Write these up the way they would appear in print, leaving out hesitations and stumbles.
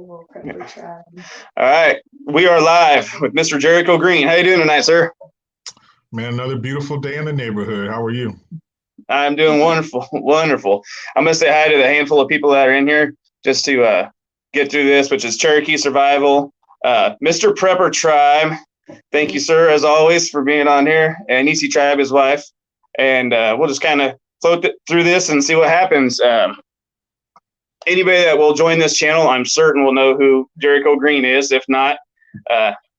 All right, we are live with Mr. Jericho Green. How you doing tonight, sir? Man, another beautiful day in the neighborhood. How are you? I'm doing wonderful, wonderful. I'm gonna say hi to the handful of people that are in here just to get through this, which is Cherokee Survival, Mr. Prepper Tribe. Thank you, sir, as always, for being on here, and EC Tribe, his wife, and we'll just kind of float through this and see what happens. Anybody that will join this channel, I'm certain will know who Jericho Green is. If not,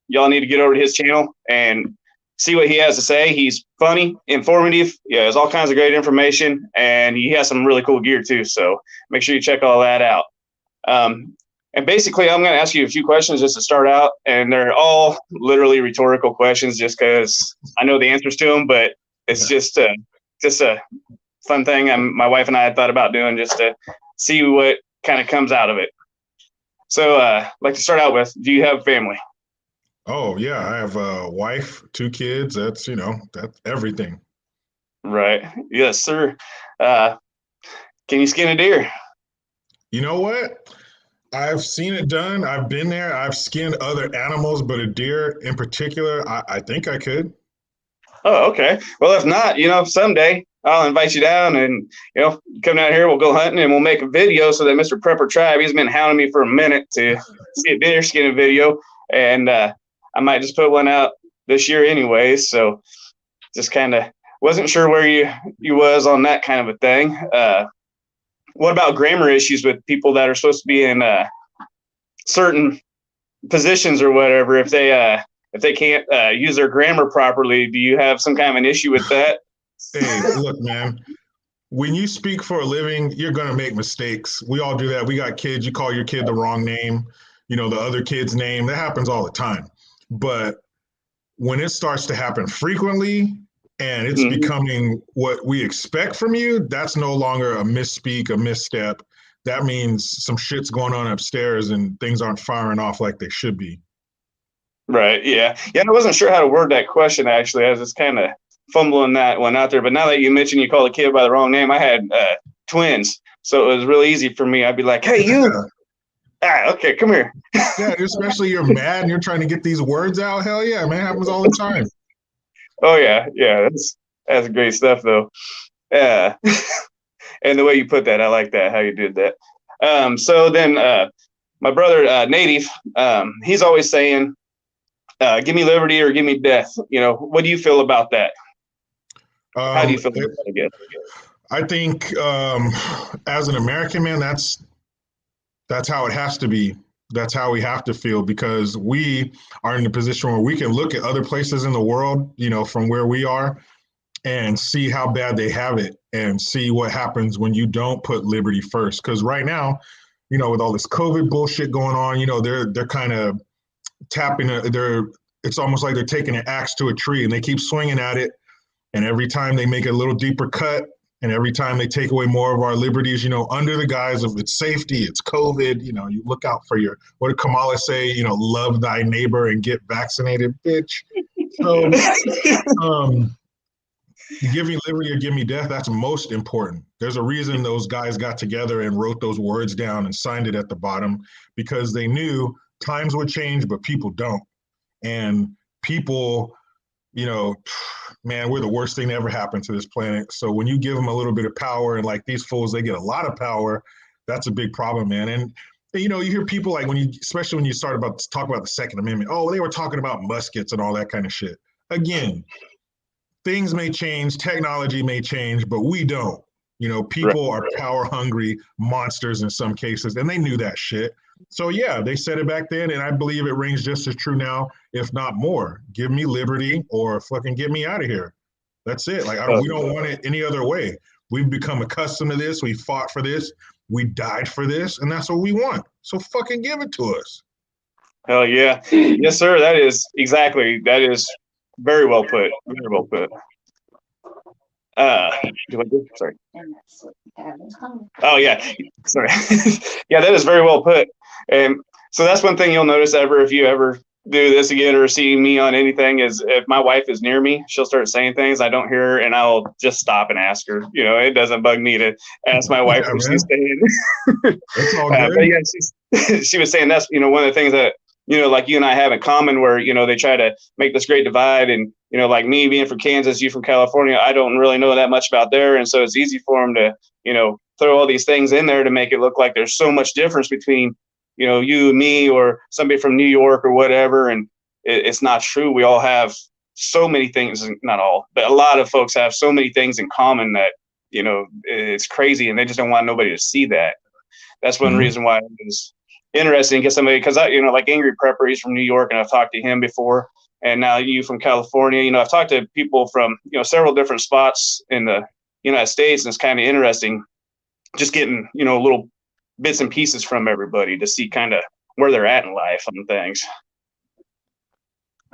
y'all need to get over to his channel and see what he has to say. He's funny, informative. Yeah, there's all kinds of great information, and he has some really cool gear too. So make sure you check all that out. And basically, I'm going to ask you a few questions just to start out, and they're all literally rhetorical questions, just because I know the answers to them. But it's just a fun thing my wife and I had thought about doing, just to see what kind of comes out of it. So, I'd like to start out with: do you have family? Oh, yeah, I have a wife, 2 kids. That's everything. Right. Yes, sir. Can you skin a deer? You know what? I've seen it done. I've been there. I've skinned other animals, but a deer in particular, I think I could. Oh, okay. Well, if not, someday I'll invite you down and, come down here. We'll go hunting and we'll make a video so that Mr. Prepper Tribe, he's been hounding me for a minute to see a deer skinning video. And I might just put one out this year anyways. So just kind of wasn't sure where you was on that kind of a thing. What about grammar issues with people that are supposed to be in certain positions or whatever? If they can't use their grammar properly, do you have some kind of an issue with that? Hey, look, man, when you speak for a living, you're going to make mistakes. We all do that. We got kids. You call your kid the wrong name, the other kid's name. That happens all the time. But when it starts to happen frequently and it's becoming what we expect from you, that's no longer a misspeak, a misstep. That means some shit's going on upstairs and things aren't firing off like they should be. Right. Yeah. Yeah. I wasn't sure how to word that question, actually. I was just kind of fumbling that one out there. But now that you mentioned you called a kid by the wrong name, I had twins. So it was really easy for me. I'd be like, hey, you. Okay, come here. Yeah, especially you're mad and you're trying to get these words out. Hell yeah, man. It happens all the time. Oh, yeah. Yeah. That's great stuff, though. Yeah. And the way you put that, I like that, how you did that. So then my brother, Native, he's always saying, give me liberty or give me death. What do you feel about that? How do you feel about that again? I think as an American, man, that's how it has to be. That's how we have to feel, because we are in a position where we can look at other places in the world, from where we are, and see how bad they have it and see what happens when you don't put liberty first. Because right now, with all this COVID bullshit going on, they're kind of tapping it's almost like they're taking an axe to a tree and they keep swinging at it. And every time they make a little deeper cut, and every time they take away more of our liberties, under the guise of it's safety, it's COVID, you look out for what did Kamala say? Love thy neighbor and get vaccinated, bitch. So give me liberty or give me death, that's most important. There's a reason those guys got together and wrote those words down and signed it at the bottom, because they knew times would change, but people don't. And people, man, we're the worst thing to ever happen to this planet. So when you give them a little bit of power, and like these fools, they get a lot of power, that's a big problem, man. And you hear people like especially when you start talk about the Second Amendment, oh, they were talking about muskets and all that kind of shit. Again, things may change, technology may change, but we don't. People are power hungry monsters in some cases, and they knew that shit. So yeah, they said it back then, and I believe it rings just as true now, if not more. Give me liberty or fucking get me out of here. That's it. Like we don't want it any other way. We've become accustomed to this. We fought for this. We died for this, and that's what we want. So fucking give it to us. Hell yeah. Yes, sir. That is very well put. Very well put. Sorry. Oh yeah. Sorry. Yeah, that is very well put. And so that's one thing you'll notice if you ever do this again or see me on anything is if my wife is near me, she'll start saying things I don't hear her, and I'll just stop and ask her. You know, it doesn't bug me to ask my wife Yeah, what man. she's saying. It's all But good. yeah, she was saying that's, you know, one of the things that, you know, like you and I have in common where, you know, they try to make this great divide. And, you know, like me being from Kansas, you from California, I don't really know that much about there. And so it's easy for them to, you know, throw all these things in there to make it look like there's so much difference between, you know, you and me or somebody from New York or whatever. And it's not true. We all have so many things, not all, but a lot of folks have so many things in common that, you know, it's crazy, and they just don't want nobody to see that. That's one Mhm. reason why it was interesting to get somebody, because I, you know, like Angry Prepper, he's from New York, and I've talked to him before. And now you from California, you know, I've talked to people from, you know, several different spots in the United States, and it's kind of interesting just getting, you know, little bits and pieces from everybody to see kind of where they're at in life and things.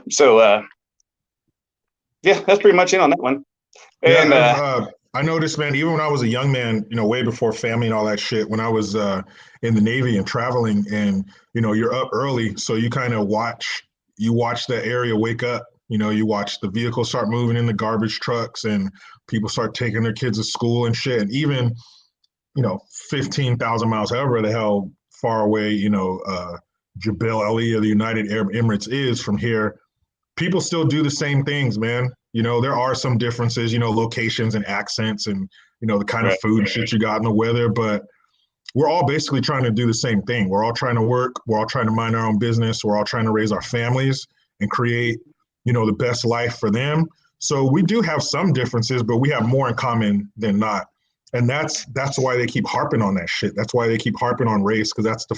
So, yeah, that's pretty much it on that one. Yeah, And I noticed, man, even when I was a young man, you know, way before family and all that shit, when I was in the Navy and traveling, and you know, you're up early, so you kind of watch that area wake up. You know, you watch the vehicles start moving in the garbage trucks, and people start taking their kids to school and shit. And even, you know, 15,000 miles, however the hell far away, you know, Jebel Ali or the United Arab Emirates is from here, people still do the same things, man. You know, there are some differences, you know, locations and accents and, you know, the kind of right, food and shit you got in the weather, but we're all basically trying to do the same thing. We're all trying to work. We're all trying to mind our own business. We're all trying to raise our families and create, you know, the best life for them. So we do have some differences, but we have more in common than not. And that's why they keep harping on that shit. That's why they keep harping on race, because that's the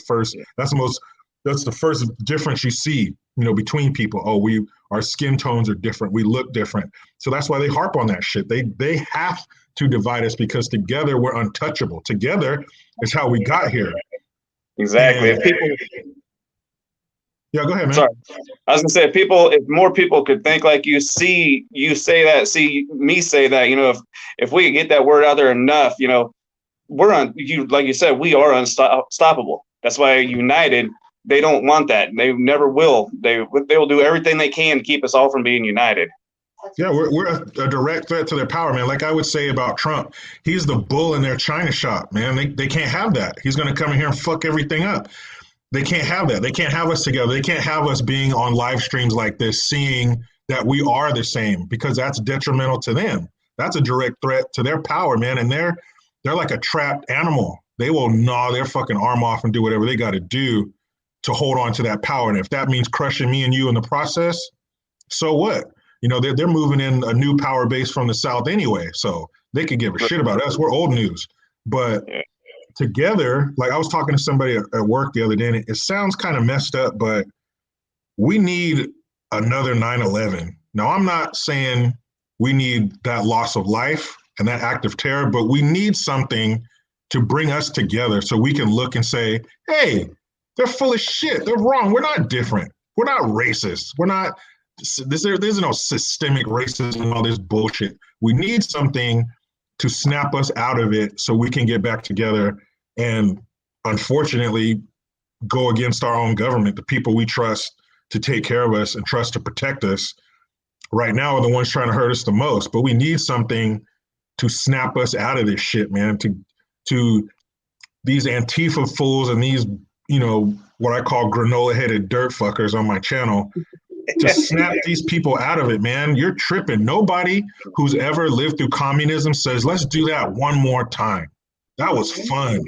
first difference you see, you know, between people. Oh, our skin tones are different. We look different. So that's why they harp on that shit. They have to divide us because together we're untouchable. Together is how we got here. exactly. And If people, yeah, go ahead, man. sorry, I was gonna say, if more people could think like you, see you say that, see me say that, you know, if we get that word out there enough, you know, like you said, we are unstoppable. That's why United, they don't want that. They never will. They will do everything they can to keep us all from being united. Yeah, we're a direct threat to their power, man. Like I would say about Trump, he's the bull in their china shop, man. They can't have that. He's going to come in here and fuck everything up. They can't have that. They can't have us together. They can't have us being on live streams like this, seeing that we are the same, because that's detrimental to them. That's a direct threat to their power, man. And they're like a trapped animal. They will gnaw their fucking arm off and do whatever they got to do to hold on to that power. And if that means crushing me and you in the process, so what? You know, they're moving in a new power base from the South anyway, so they could give a shit about us. We're old news. But together, like I was talking to somebody at work the other day, and it sounds kind of messed up, but we need another 9/11. Now, I'm not saying we need that loss of life and that act of terror, but we need something to bring us together so we can look and say, hey, they're full of shit. They're wrong. We're not different. We're not racist. We're not, there's no systemic racism and all this bullshit. We need something to snap us out of it so we can get back together and, unfortunately, go against our own government. The people we trust to take care of us and trust to protect us right now are the ones trying to hurt us the most. But we need something to snap us out of this shit, man. To these Antifa fools and these, you know, what I call granola headed dirt fuckers on my channel, to snap these people out of it, man. You're tripping. Nobody who's ever lived through communism says, let's do that one more time. That was fun.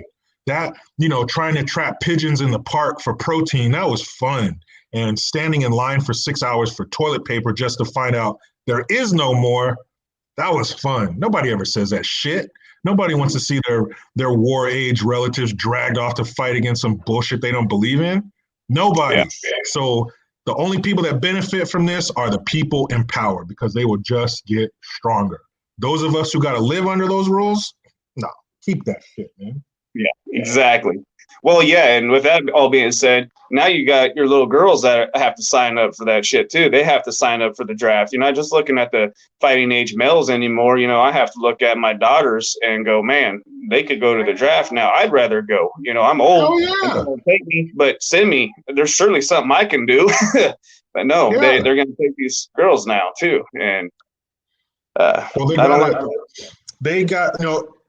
That, you know, trying to trap pigeons in the park for protein, that was fun. And standing in line for 6 hours for toilet paper just to find out there is no more, that was fun. Nobody ever says that shit. Nobody wants to see their war age relatives dragged off to fight against some bullshit they don't believe in. Nobody. Yeah. So the only people that benefit from this are the people in power, because they will just get stronger. Those of us who got to live under those rules, no, keep that shit, man. Yeah, exactly. Well, yeah, and with that all being said, now you got your little girls that have to sign up for that shit too. They have to sign up for the draft. You're not just looking at the fighting age males anymore. I have to look at my daughters and go, man, they could go to the draft now. I'd rather go. I'm old. Oh And they yeah, won't take me, but send me. There's certainly something I can do. But no, yeah. they're going to take these girls now too, and Well, I don't like. they got,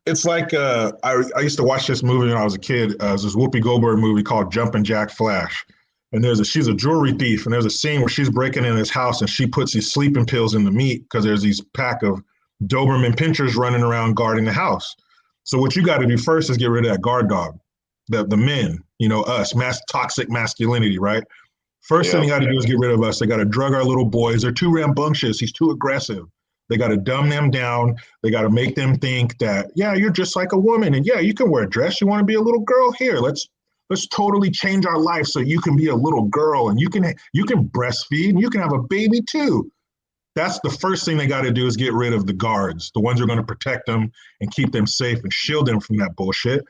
it's like I used to watch this movie when I was a kid. It was this Whoopi Goldberg movie called Jumpin' Jack Flash. And she's a jewelry thief, and there's a scene where she's breaking in his house and she puts these sleeping pills in the meat because there's these pack of Doberman pinchers running around guarding the house. So what you got to do first is get rid of that guard dog, the men, us, toxic masculinity, right? First thing you got to do is get rid of us. They got to drug our little boys. They're too rambunctious. He's too aggressive. They got to dumb them down. They got to make them think that, yeah, you're just like a woman. And yeah, you can wear a dress. You want to be a little girl? Here, let's totally change our life so you can be a little girl and you can breastfeed and you can have a baby too. That's the first thing they got to do is get rid of the guards, the ones who are going to protect them and keep them safe and shield them from that bullshit.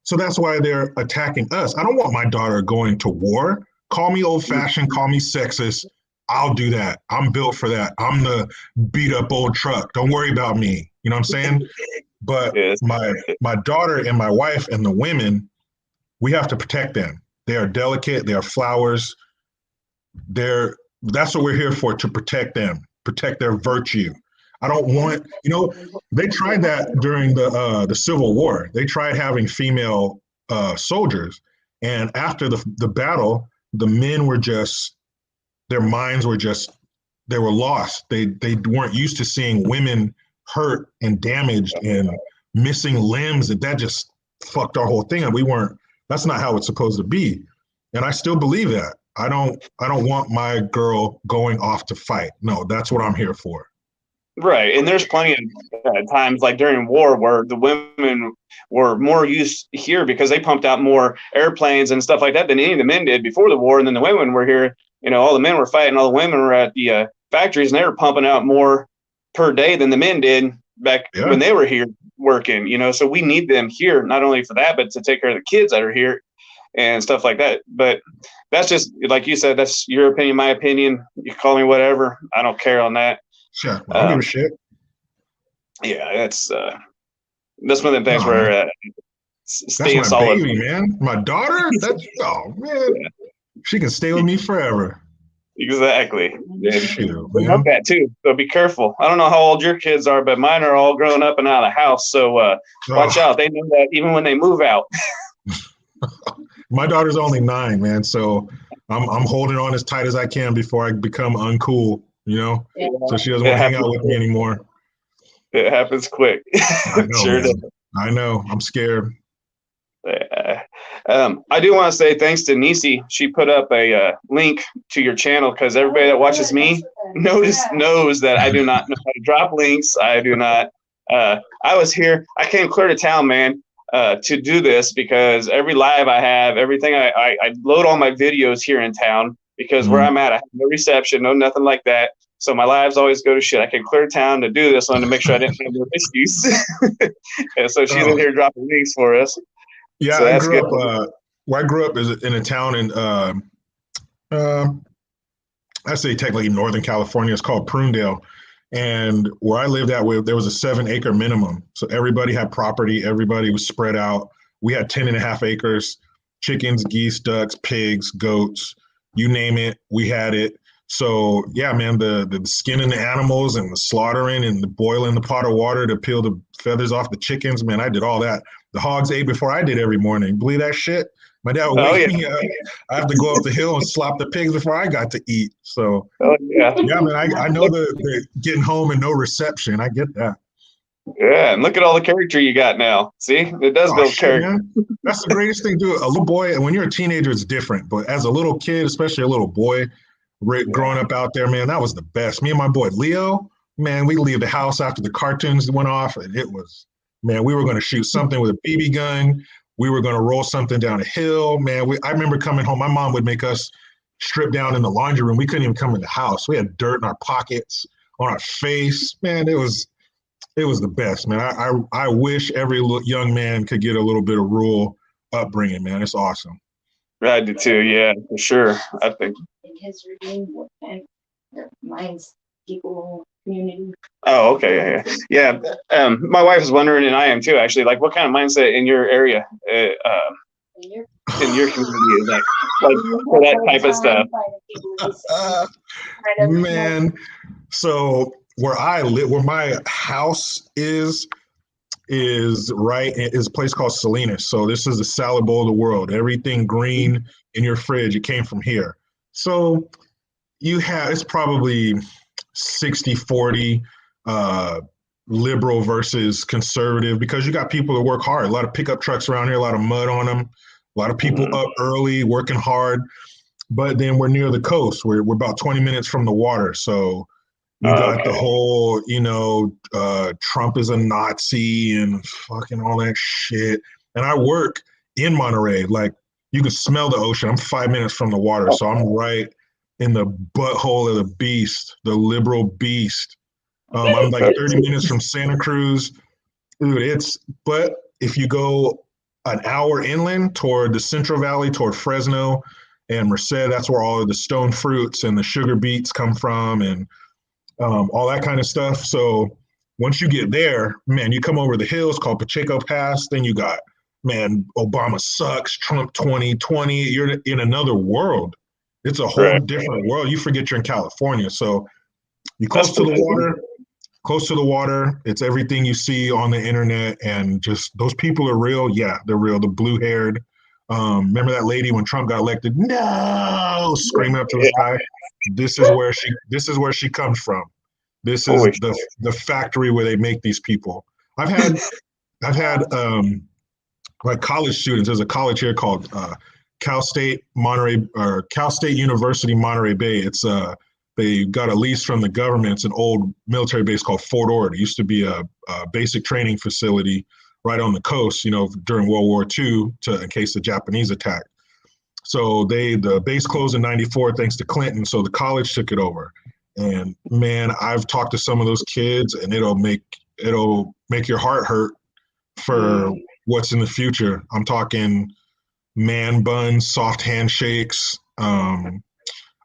So that's why they're attacking us. I don't want my daughter going to war. Call me old-fashioned, call me sexist. I'll do that. I'm built for that. I'm the beat-up old truck. Don't worry about me. You know what I'm saying? But my daughter and my wife and the women, we have to protect them. They are delicate. They are flowers. That's what we're here for, to protect them, protect their virtue. I don't want, they tried that during the Civil War. They tried having female soldiers. And after the battle, the men were their minds were they were lost. They weren't used to seeing women hurt and damaged and missing limbs. That just fucked our whole thing up. That's not how it's supposed to be. And I still believe that. I don't want my girl going off to fight. No, that's what I'm here for. Right. And there's plenty of times like during war where the women were more used here because they pumped out more airplanes and stuff like that than any of the men did before the war. And then the women were here, all the men were fighting, all the women were at the factories, and they were pumping out more per day than the men did back when they were here working, so we need them here, not only for that, but to take care of the kids that are here and stuff like that. But that's just, like you said, that's your opinion, my opinion. You call me whatever. I don't care on that. Sure. I don't give a shit. Yeah, that's one of the things where staying that's my solid. Baby, man. My daughter? Oh, man. Yeah. She can stay with me forever. Exactly. Shoot, they know that too, so be careful. I don't know how old your kids are, but mine are all grown up and out of the house, so watch out. They know that even when they move out. My daughter's only 9, man, so I'm holding on as tight as I can before I become uncool, so she doesn't want to hang out with me anymore. It happens quick. I know, sure does. I know. I'm scared. I do want to say thanks to Nisi. She put up a link to your channel because everybody that watches me knows that I do not know how to drop links. I do not. I was here. I came clear to town, man, to do this because every live I have, everything I load all my videos here in town because where I'm at, I have no reception, no nothing like that. So my lives always go to shit. I came clear to town to do this one to make sure I didn't have no issues. And so she's in here dropping links for us. Yeah, so I grew up. Where I grew up is in a town in, I say technically Northern California. It's called Prunedale, and where I lived at, there was a 7-acre minimum. So everybody had property. Everybody was spread out. We had 10.5 acres. Chickens, geese, ducks, pigs, goats, you name it, we had it. So yeah, man, the skinning the animals and the slaughtering and the boiling the pot of water to peel the feathers off the chickens, man, I did all that. The hogs ate before I did every morning. Believe that shit? My dad would wake me up. I have to go up the hill and slop the pigs before I got to eat. So yeah, man, I know the getting home and no reception. I get that. Yeah, and look at all the character you got now. See, it does build character. Man. That's the greatest thing to do. A little boy, and when you're a teenager, it's different. But as a little kid, especially a little boy, growing up out there, man, that was the best. Me and my boy Leo, man, we leave the house after the cartoons went off, and it was, man, we were going to shoot something with a BB gun. We were going to roll something down a hill, man. I remember coming home. My mom would make us strip down in the laundry room. We couldn't even come in the house. We had dirt in our pockets, on our face. Man, it was It was the best, man. I wish every young man could get a little bit of rural upbringing, man. It's awesome. I do too. Yeah, for sure. I think. Mine's people community. Oh, okay, yeah. My wife is wondering, and I am too, actually. Like, what kind of mindset in your area, in your community, is like for that type of stuff? Man, so where I live, where my house is a place called Salinas. So this is the salad bowl of the world. Everything green in your fridge, it came from here. So it's probably 60-40 liberal versus conservative, because you got people that work hard. A lot of pickup trucks around here, a lot of mud on them, a lot of people up early working hard. But then we're near the coast. We're about 20 minutes from the water. So you got the whole, Trump is a Nazi and fucking all that shit. And I work in Monterey. Like, you can smell the ocean. I'm 5 minutes from the water. So I'm right in the butthole of the beast, the liberal beast. I'm like 30 minutes from Santa Cruz. Dude, but if you go an hour inland toward the Central Valley, toward Fresno and Merced, that's where all of the stone fruits and the sugar beets come from, and all that kind of stuff. So once you get there, man, you come over the hills called Pacheco Pass, then you got, man, Obama sucks, Trump 2020. You're in another world. It's a whole different world. You forget you're in California. So you close to the water. It's everything you see on the internet, and just those people are real. Yeah, they're real. The blue haired. Remember that lady when Trump got elected? No, screaming up to the sky. This is where she comes from. This is the factory where they make these people. I've had like college students. There's a college here called Cal State University Monterey Bay. It's they got a lease from the government. It's an old military base called Fort Ord. It used to be a basic training facility right on the coast, during World War II, in case the Japanese attacked. So the base closed in '94 thanks to Clinton. So the college took it over. And man, I've talked to some of those kids, and it'll make your heart hurt for what's in the future. I'm talking man buns, soft handshakes.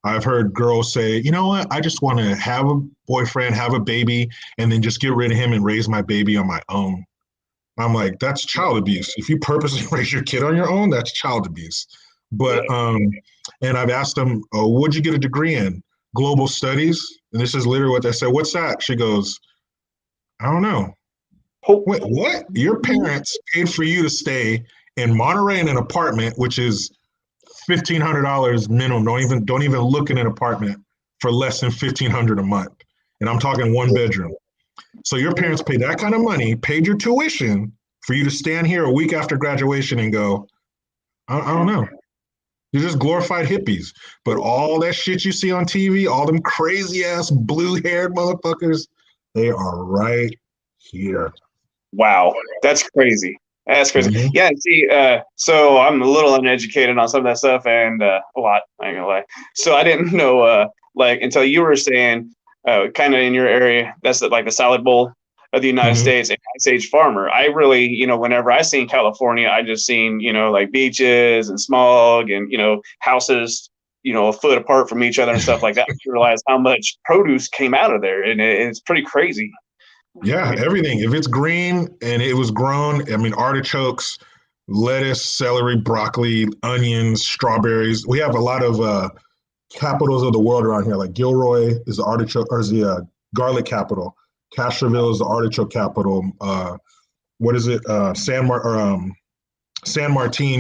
I've heard girls say, you know what, I just want to have a boyfriend, have a baby, and then just get rid of him and raise my baby on my own. I'm like, that's child abuse. If you purposely raise your kid on your own, that's child abuse. But and I've asked them, what'd you get a degree in? Global studies. And this is literally what they said. What's that? She goes, I don't know. Wait, what? Your parents paid for you to stay in Monterey in an apartment, which is $1,500 minimum. Don't even look in an apartment for less than $1,500 a month. And I'm talking one bedroom. So your parents paid that kind of money, paid your tuition for you to stand here a week after graduation and go, I don't know. You're just glorified hippies. But all that shit you see on TV, all them crazy ass blue haired motherfuckers, they are right here. Wow, that's crazy. That's crazy. Mm-hmm. Yeah, see, so I'm a little uneducated on some of that stuff, and a lot, I ain't gonna lie. So I didn't know, until you were saying, kind of in your area, that's like the salad bowl of the United States, and Ice Age farmer. I really, whenever I seen California, I just seen, like beaches and smog and, houses, a foot apart from each other and stuff like that. I realized how much produce came out of there, and it's pretty crazy. Yeah, everything. If it's green and it was grown, artichokes, lettuce, celery, broccoli, onions, strawberries. We have a lot of capitals of the world around here. Like Gilroy is the artichoke, or is the garlic capital. Castroville is the artichoke capital. What is it? San Martin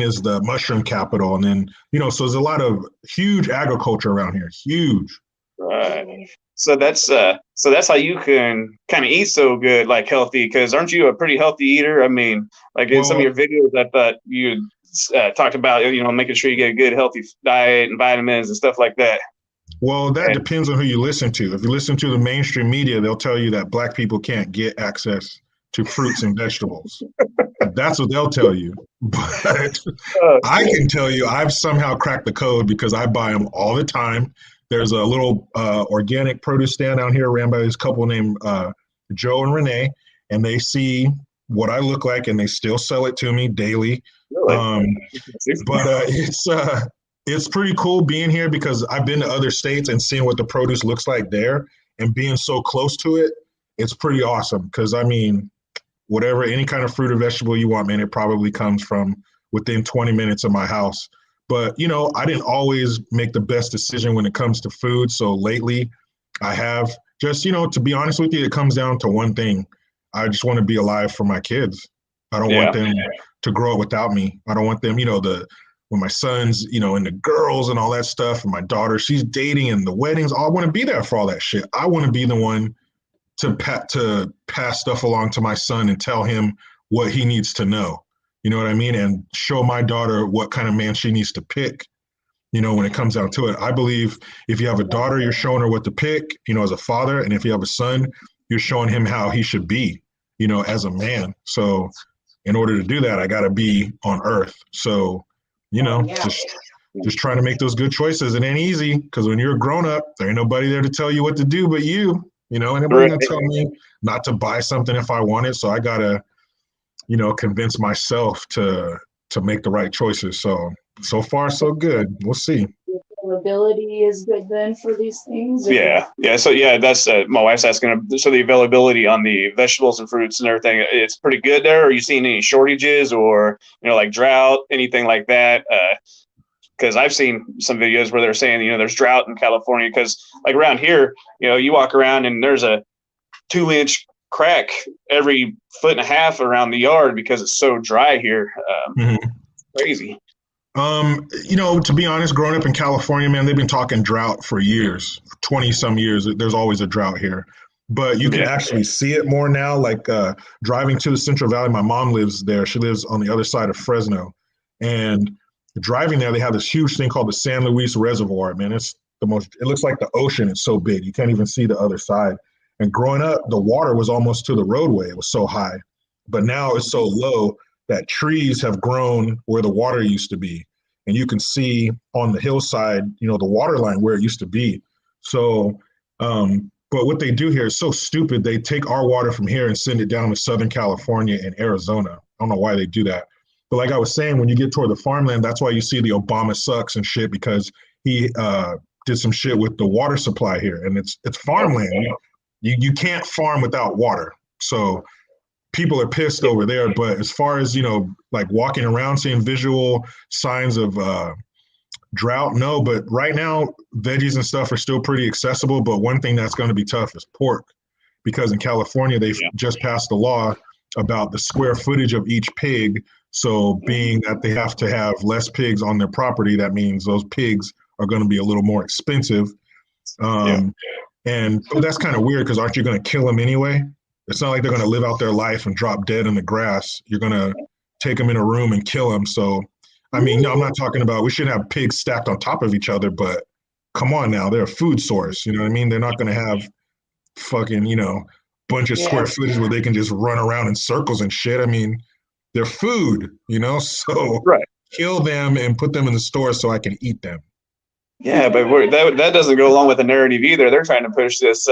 is the mushroom capital. And then, so there's a lot of huge agriculture around here. Huge. Right. So that's how you can kind of eat so good, like healthy, because aren't you a pretty healthy eater? I mean, like in some of your videos, I thought you talked about, making sure you get a good healthy diet and vitamins and stuff like that. Well, that depends on who you listen to. If you listen to the mainstream media, they'll tell you that Black people can't get access to fruits and vegetables. That's what they'll tell you. But I can tell you I've somehow cracked the code because I buy them all the time. There's a little organic produce stand down here ran by this couple named Joe and Renee. and they see what I look like, and they still sell it to me daily. Really? But it's pretty cool being here because I've been to other states and seeing what the produce looks like there, and being so close to it. It's pretty awesome because I mean, whatever, any kind of fruit or vegetable you want, man, it probably comes from within 20 minutes of my house. But, you know, I didn't always make the best decision when it comes to food. So lately I have just, you know, to be honest with you, it comes down to one thing. I just want to be alive for my kids. I don't want them to grow up without me. I don't want them, you know, when my son's, you know, and the girls and all that stuff, and my daughter, she's dating and the weddings, I want to be there for all that shit. I want to be the one to pass stuff along to my son and tell him what he needs to know. You know what I mean? And show my daughter what kind of man she needs to pick, you know, when it comes down to it. I believe if you have a daughter, you're showing her what to pick, you know, as a father. And if you have a son, you're showing him how he should be, you know, as a man. So in order to do that, I got to be on earth. So, you know, just trying to make those good choices. It ain't easy because when you're a grown up, there ain't nobody there to tell you what to do but you. You know, anybody gonna tell me not to buy something if I want it? So I gotta, you know, convince myself to make the right choices. So far so good. We'll see. Availability is good then for these things. Yeah. So yeah, that's my wife's asking. So the availability on the vegetables and fruits and everything, it's pretty good there. Are you seeing any shortages or, you know, like drought, anything like that? Because I've seen some videos where they're saying, you know, there's drought in California because like around here, you know, you walk around and there's a 2-inch crack every 1.5 feet around the yard because it's so dry here. Crazy. You know, to be honest, growing up in California, man, they've been talking drought for years, 20 some years. There's always a drought here, but you can actually see it more now. Like driving to the Central Valley, my mom lives there. She lives on the other side of Fresno, and driving there, they have this huge thing called the San Luis Reservoir. Man, it's the most, it looks like the ocean. It's so big. You can't even see the other side. And growing up, the water was almost to the roadway. It was so high. But now it's so low that trees have grown where the water used to be. And you can see on the hillside, you know, the water line where it used to be. So, but what they do here is so stupid. They take our water from here and send it down to Southern California and Arizona. I don't know why they do that. But like I was saying, when you get toward the farmland, that's why you see the Obama sucks and shit, because he did some shit with the water supply here, and it's farmland. You can't farm without water. So people are pissed over there. But as far as, you know, like walking around seeing visual signs of drought, no. But right now, veggies and stuff are still pretty accessible. But one thing that's going to be tough is pork, because in California, they've just passed a law about the square footage of each pig. So being that they have to have less pigs on their property, that means those pigs are going to be a little more expensive. And that's kind of weird because aren't you going to kill them anyway? It's not like they're going to live out their life and drop dead in the grass. You're going to take them in a room and kill them. So, I mean, no, I'm not talking about, we shouldn't have pigs stacked on top of each other, but come on now, they're a food source. You know what I mean? They're not going to have fucking, you know, bunch of square footage where they can just run around in circles and shit. I mean, they're food, you know, so kill them and put them in the store so I can eat them. Yeah, but that doesn't go along with the narrative either. They're trying to push this,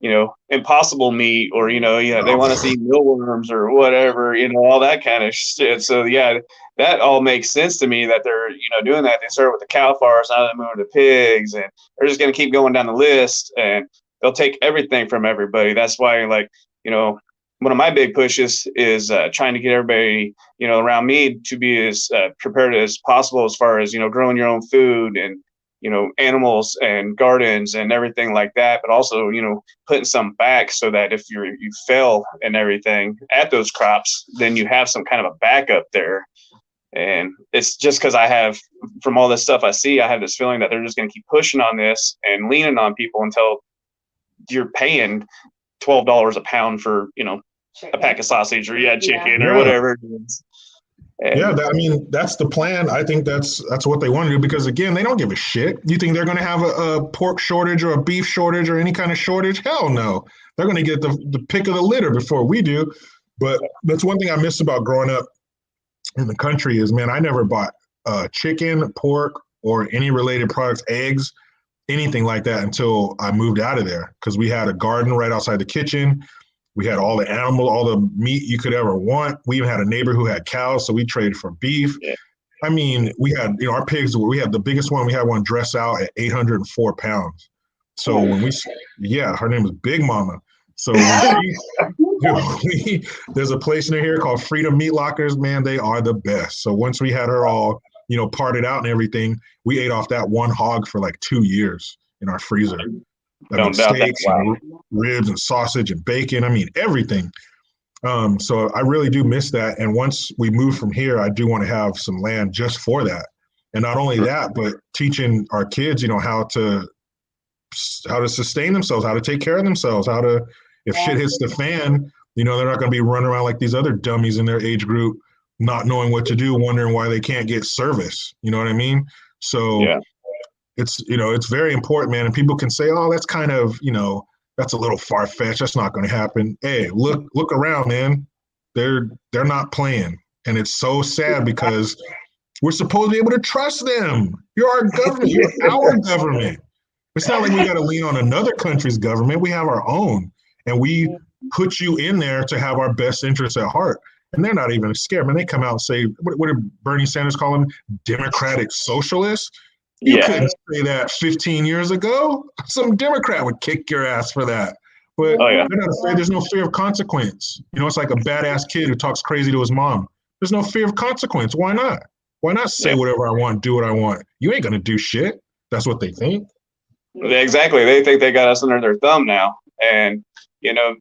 you know, impossible meat, or, you know, they want to see mealworms or whatever, you know, all that kind of shit. So yeah, that all makes sense to me that they're, you know, doing that. They start with the cow farms, now they're moving to pigs, and they're just going to keep going down the list, and they'll take everything from everybody. That's why, like, you know, one of my big pushes is trying to get everybody, you know, around me to be as prepared as possible as far as, you know, growing your own food and, you know, animals and gardens and everything like that, but also, you know, putting some back so that if you fail and everything at those crops, then you have some kind of a backup there. And it's just because I have, from all this stuff I see, I have this feeling that they're just going to keep pushing on this and leaning on people until you're paying $12 a pound for, you know, a pack of sausage or chicken or whatever it is. And I mean, that's the plan. I think that's what they want to do, because again, they don't give a shit. You think they're going to have a pork shortage or a beef shortage or any kind of shortage? Hell no. They're going to get the pick of the litter before we do. But that's one thing I miss about growing up in the country is, man, I never bought chicken, pork, or any related products, eggs, anything like that until I moved out of there, because we had a garden right outside the kitchen. We had all the animal, all the meat you could ever want. We even had a neighbor who had cows, so we traded for beef. Yeah. I mean, we had, our pigs, we had the biggest one, we had one dress out at 804 pounds. So when her name was Big Mama. So there's a place near here called Freedom Meat Lockers, man, they are the best. So once we had her all, parted out and everything, we ate off that one hog for like 2 years in our freezer. Steaks and ribs and sausage and bacon. I mean, everything. So I really do miss that. And once we move from here, I do want to have some land just for that. And not only that, but teaching our kids, how to sustain themselves, how to take care of themselves, how to, if shit hits the fan, they're not going to be running around like these other dummies in their age group, not knowing what to do, wondering why they can't get service. You know what I mean? So it's, it's very important, man. And people can say, oh, that's kind of, that's a little far-fetched. That's not going to happen. Hey, look around, man. They're not playing. And it's so sad because we're supposed to be able to trust them. You're our government. You're our government. It's not like we got to lean on another country's government. We have our own. And we put you in there to have our best interests at heart. And they're not even scared. When they come out and say, what did Bernie Sanders call them? Democratic socialists? You couldn't say that 15 years ago. Some Democrat would kick your ass for that. But they're not afraid. There's no fear of consequence. It's like a badass kid who talks crazy to his mom. There's no fear of consequence. Why not? Why not say whatever I want, do what I want? You ain't going to do shit. That's what they think. Exactly. They think they got us under their thumb now. And,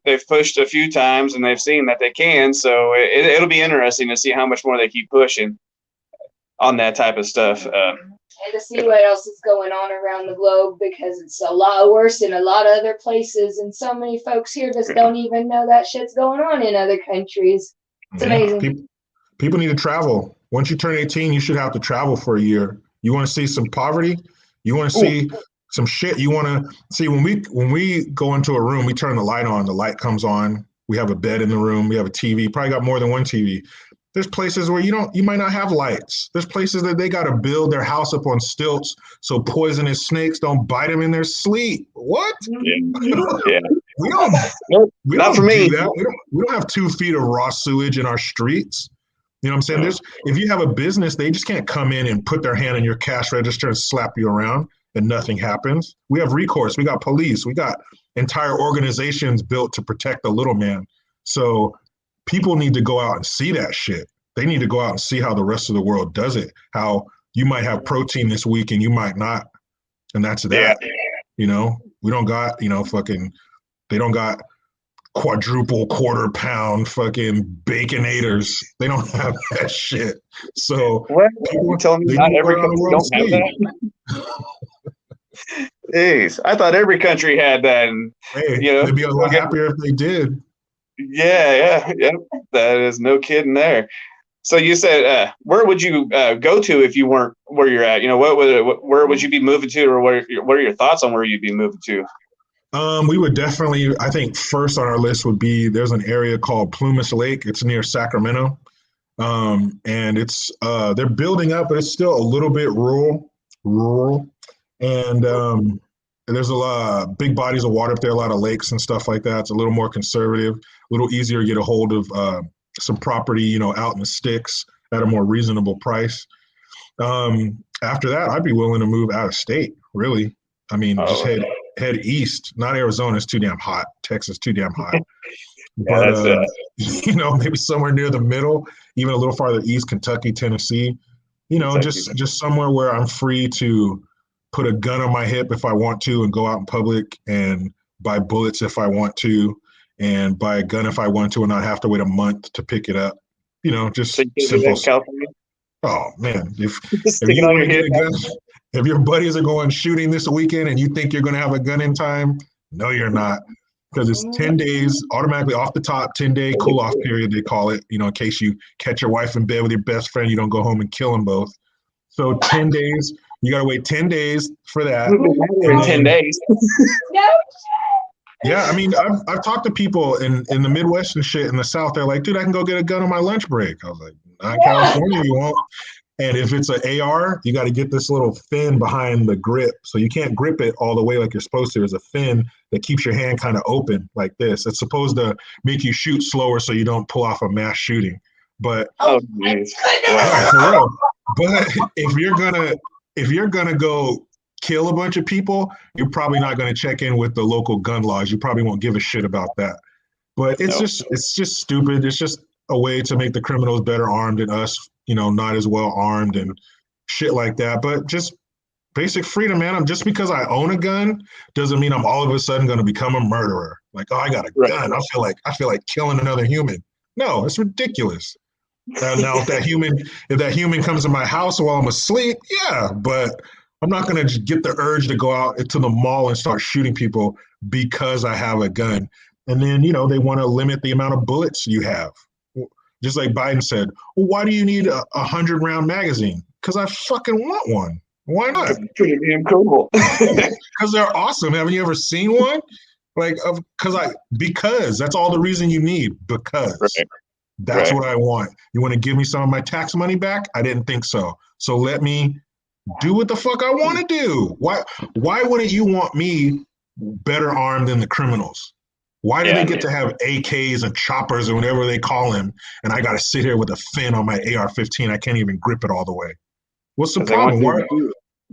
they've pushed a few times and they've seen that they can. So it'll be interesting to see how much more they keep pushing on that type of stuff. And to see what else is going on around the globe, because it's a lot worse in a lot of other places. And so many folks here just don't even know that shit's going on in other countries. It's amazing. People need to travel. Once you turn 18, you should have to travel for a year. You want to see some poverty? You want to see some shit? You want to see when we go into a room, we turn the light on, the light comes on. We have a bed in the room. We have a TV, probably got more than one TV. There's places where you might not have lights. There's places that they got to build their house up on stilts so poisonous snakes don't bite them in their sleep. What? Yeah. We don't not for me. Do that. We don't have 2 feet of raw sewage in our streets. You know what I'm saying? If you have a business, they just can't come in and put their hand in your cash register and slap you around and nothing happens. We have recourse. We got police. We got entire organizations built to protect the little man. So people need to go out and see that shit. They need to go out and see how the rest of the world does it. How you might have protein this week and you might not. And that's that. We don't got, they don't got quadruple quarter pound fucking baconators. They don't have that shit. So people telling me not every country don't have that. Jeez, I thought every country had that. And they'd be a lot happier if they did. Yeah. That is no kidding there. So you said, where would you go to if you weren't where you're at? Where would you be moving to, or what are your thoughts on where you'd be moving to? We would definitely, I think first on our list would be, there's an area called Plumas Lake. It's near Sacramento. And it's, they're building up, but it's still a little bit rural. And there's a lot of big bodies of water up there, a lot of lakes and stuff like that. It's a little more conservative, a little easier to get a hold of some property, out in the sticks at a more reasonable price. After that, I'd be willing to move out of state, really. I mean, just head east, not Arizona. It's too damn hot. Texas, too damn hot. But, maybe somewhere near the middle, even a little farther east, Kentucky, Tennessee, just somewhere where I'm free to put a gun on my hip if I want to and go out in public and buy bullets if I want to and buy a gun if I want to and not have to wait a month to pick it up. Just simple. Oh, man. If you want to get a gun, if your buddies are going shooting this weekend and you think you're going to have a gun in time, no, you're not. Because it's 10 days, automatically off the top, 10-day cool-off period, they call it, in case you catch your wife in bed with your best friend, you don't go home and kill them both. So 10 days, you got to wait 10 days for that. 10 days. Yeah, I mean, I've talked to people in the Midwest and shit in the South. They're like, dude, I can go get a gun on my lunch break. I was like, not in California, you won't. And if it's an AR, you got to get this little fin behind the grip. So you can't grip it all the way like you're supposed to. There's a fin that keeps your hand kind of open like this. It's supposed to make you shoot slower so you don't pull off a mass shooting. But Oh, my geez. goodness. for real. But if you're gonna go kill a bunch of people, you're probably not gonna check in with the local gun laws. You probably won't give a shit about that. But it's just stupid. It's just a way to make the criminals better armed than us, not as well armed and shit like that. But just basic freedom, man. Just because I own a gun doesn't mean I'm all of a sudden going to become a murderer. Like, oh, I got a gun. I feel like killing another human. No, it's ridiculous. Now, if that human comes to my house while I'm asleep, yeah, but I'm not going to get the urge to go out to the mall and start shooting people because I have a gun. And then, they want to limit the amount of bullets you have. Just like Biden said, well, why do you need a 100-round magazine? Because I fucking want one. Why not? Pretty damn cool. Because they're awesome. Haven't you ever seen one? Because that's all the reason you need. Because that's what I want. You want to give me some of my tax money back? I didn't think so. So let me do what the fuck I want to do. Why wouldn't you want me better armed than the criminals? Why do they get to have AKs and choppers or whatever they call them, and I got to sit here with a fin on my AR-15? I can't even grip it all the way. What's the problem?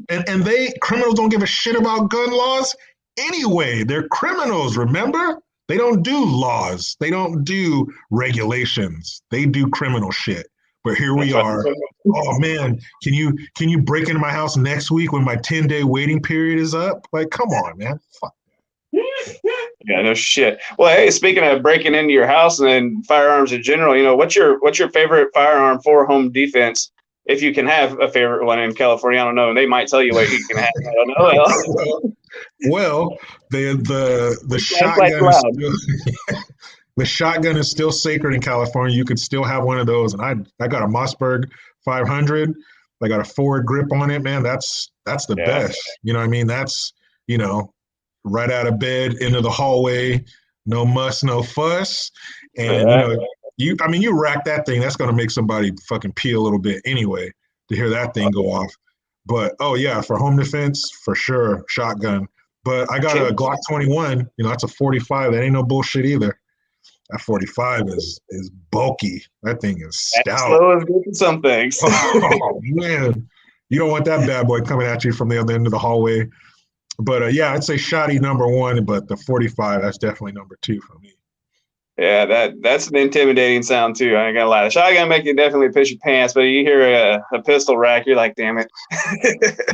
And criminals don't give a shit about gun laws anyway. They're criminals, remember? They don't do laws. They don't do regulations. They do criminal shit. But here we are. Oh man, can you break into my house next week when my 10-day waiting period is up? Like, come on, man. Fuck. Yeah, no shit. Well, hey, speaking of breaking into your house and firearms in general, what's your favorite firearm for home defense? If you can have a favorite one in California, I don't know. And they might tell you what you can have. I don't know. Well, the shotgun is still, the shotgun is still sacred in California. You could still have one of those. And I got a Mossberg 500. I got a forward grip on it, man. That's the best. You know what I mean? That's, right out of bed into the hallway, no muss, no fuss. And you rack that thing, that's going to make somebody fucking pee a little bit anyway to hear that thing go off. But for home defense, for sure, shotgun. But I got a Glock 21, that's a 45. That ain't no bullshit either. That 45 is bulky. That thing is stout. Slow is good for some things. Oh man, you don't want that bad boy coming at you from the other end of the hallway. But I'd say shotty number one, but the 45, that's definitely number two for me. Yeah, that's an intimidating sound too. I ain't gonna lie. The shotgun make you definitely piss your pants, but you hear a pistol rack, you're like, damn it.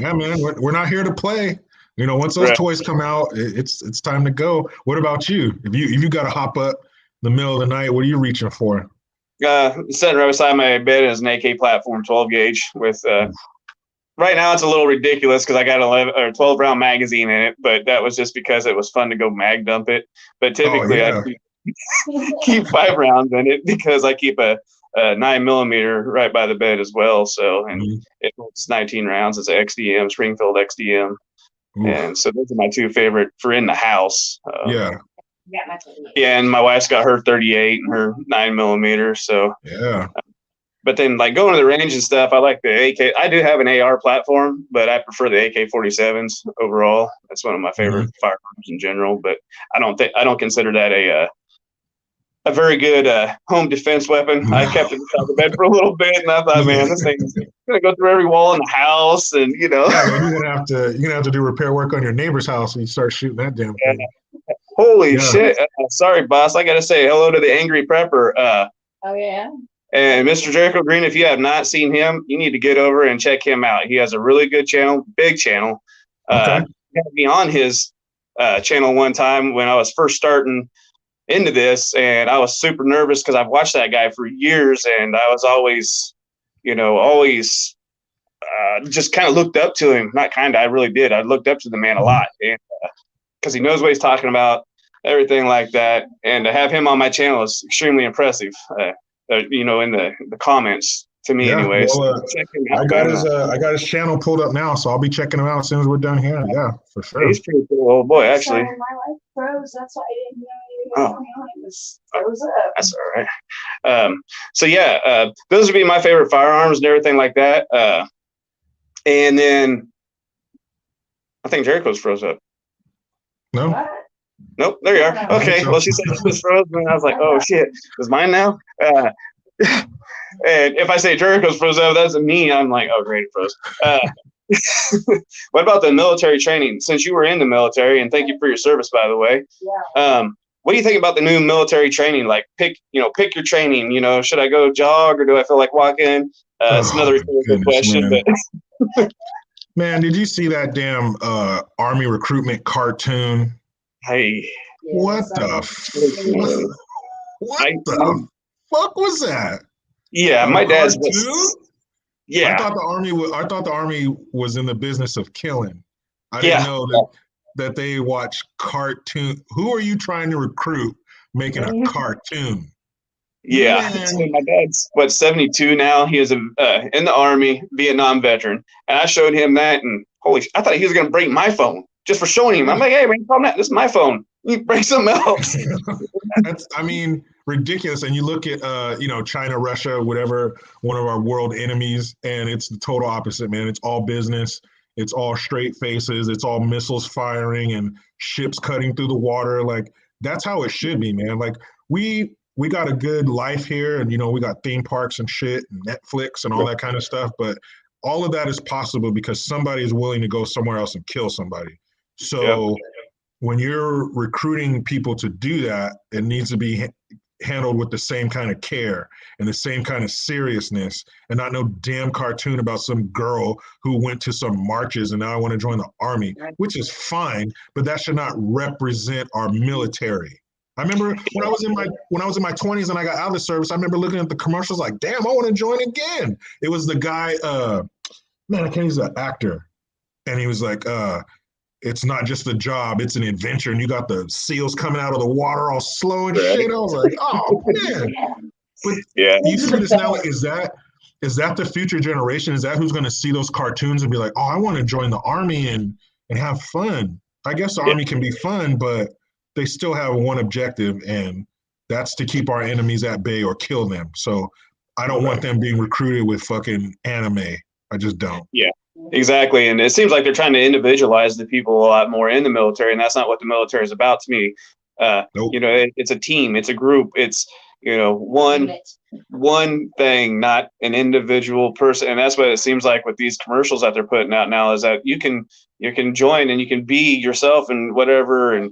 Yeah, man, we're not here to play. Once those toys come out, it's time to go. What about you? If you got to hop up in the middle of the night, what are you reaching for? Sitting right beside my bed is an AK platform 12 gauge with. Right now, it's a little ridiculous because I got 12 round magazine in it, but that was just because it was fun to go mag dump it. But typically, I keep 5 rounds in it because I keep a 9mm right by the bed as well. So, and it's 19 rounds. It's an XDM, Springfield XDM. Oof. And so those are my two favorite for in the house. Yeah, and my wife's got her 38 and her 9mm. So yeah. But then, like going to the range and stuff, I like the AK. I do have an AR platform, but I prefer the AK-47s overall. That's one of my favorite firearms in general. But I don't consider that a very good home defense weapon. I kept it inside the bed for a little bit, and I thought, man, this thing's gonna go through every wall in the house, and Yeah, man, you're gonna have to do repair work on your neighbor's house when you start shooting that damn thing. Holy shit! Sorry, boss. I gotta say hello to the Angry Prepper. Oh yeah. And Mr. Jericho Green, if you have not seen him, you need to get over and check him out. He has a really good channel, big channel. Okay. He had me on his channel one time when I was first starting into this, and I was super nervous because I've watched that guy for years, and I was always just kind of looked up to him. Not kind of, I really did. I looked up to the man a lot, and because he knows what he's talking about, everything like that. And to have him on my channel is extremely impressive. In the comments to me, anyways. Well, I got his channel pulled up now, so I'll be checking him out as soon as we're done here. Yeah, for sure. He's pretty cool old boy, actually. Sorry, my life froze. That's why I didn't know Oh, that's all right. So yeah, those would be my favorite firearms and everything like that. And then I think Jericho's froze up. No. Nope, there you are. Okay, well, she said she was frozen, and I was like, oh shit, is mine now? And if I say Jericho's froze up, that doesn't mean I'm like, oh great, it froze. What about the military training? Since you were in the military, and thank you for your service, by the way. What do you think about the new military training? Like, pick your training. Should I go jog or do I feel like walking? It's another question. Man. But man, did you see that damn Army recruitment cartoon? Hey, what the fuck was that? Yeah, my dad's. Yeah, I thought the Army was in the business of killing. I didn't know that they watch cartoon. Who are you trying to recruit making a cartoon? Yeah, so my dad's 72 now. He is in the Army, Vietnam veteran, and I showed him that, and I thought he was gonna break my phone just for showing him. I'm like, hey man, this is my phone. You break something else. That's, ridiculous. And you look at China, Russia, whatever, one of our world enemies, and it's the total opposite, man. It's all business. It's all straight faces. It's all missiles firing and ships cutting through the water. Like, that's how it should be, man. Like, we got a good life here, and we got theme parks and shit and Netflix and all that kind of stuff, but all of that is possible because somebody is willing to go somewhere else and kill somebody. So when you're recruiting people to do that, it needs to be handled with the same kind of care and the same kind of seriousness, and not no damn cartoon about some girl who went to some marches and now I want to join the Army, which is fine, but that should not represent our military. I remember when I was in my 20s and I got out of the service, I remember looking at the commercials like, damn, I want to join again. It was the guy, he's an actor, and he was like, it's not just a job, it's an adventure. And you got the seals coming out of the water all slow and shit. I was like, oh man. But you see this now, is that the future generation? Is that who's going to see those cartoons and be like, oh, I want to join the Army and have fun? I guess the Army can be fun, but they still have one objective, and that's to keep our enemies at bay or kill them. So I don't want them being recruited with fucking anime. I just don't. Yeah. Exactly. And it seems like they're trying to individualize the people a lot more in the military, and that's not what the military is about to me. Nope. It's a team, it's a group, it's one thing, not an individual person. And that's what it seems like with these commercials that they're putting out now, is that you can join and you can be yourself and whatever. And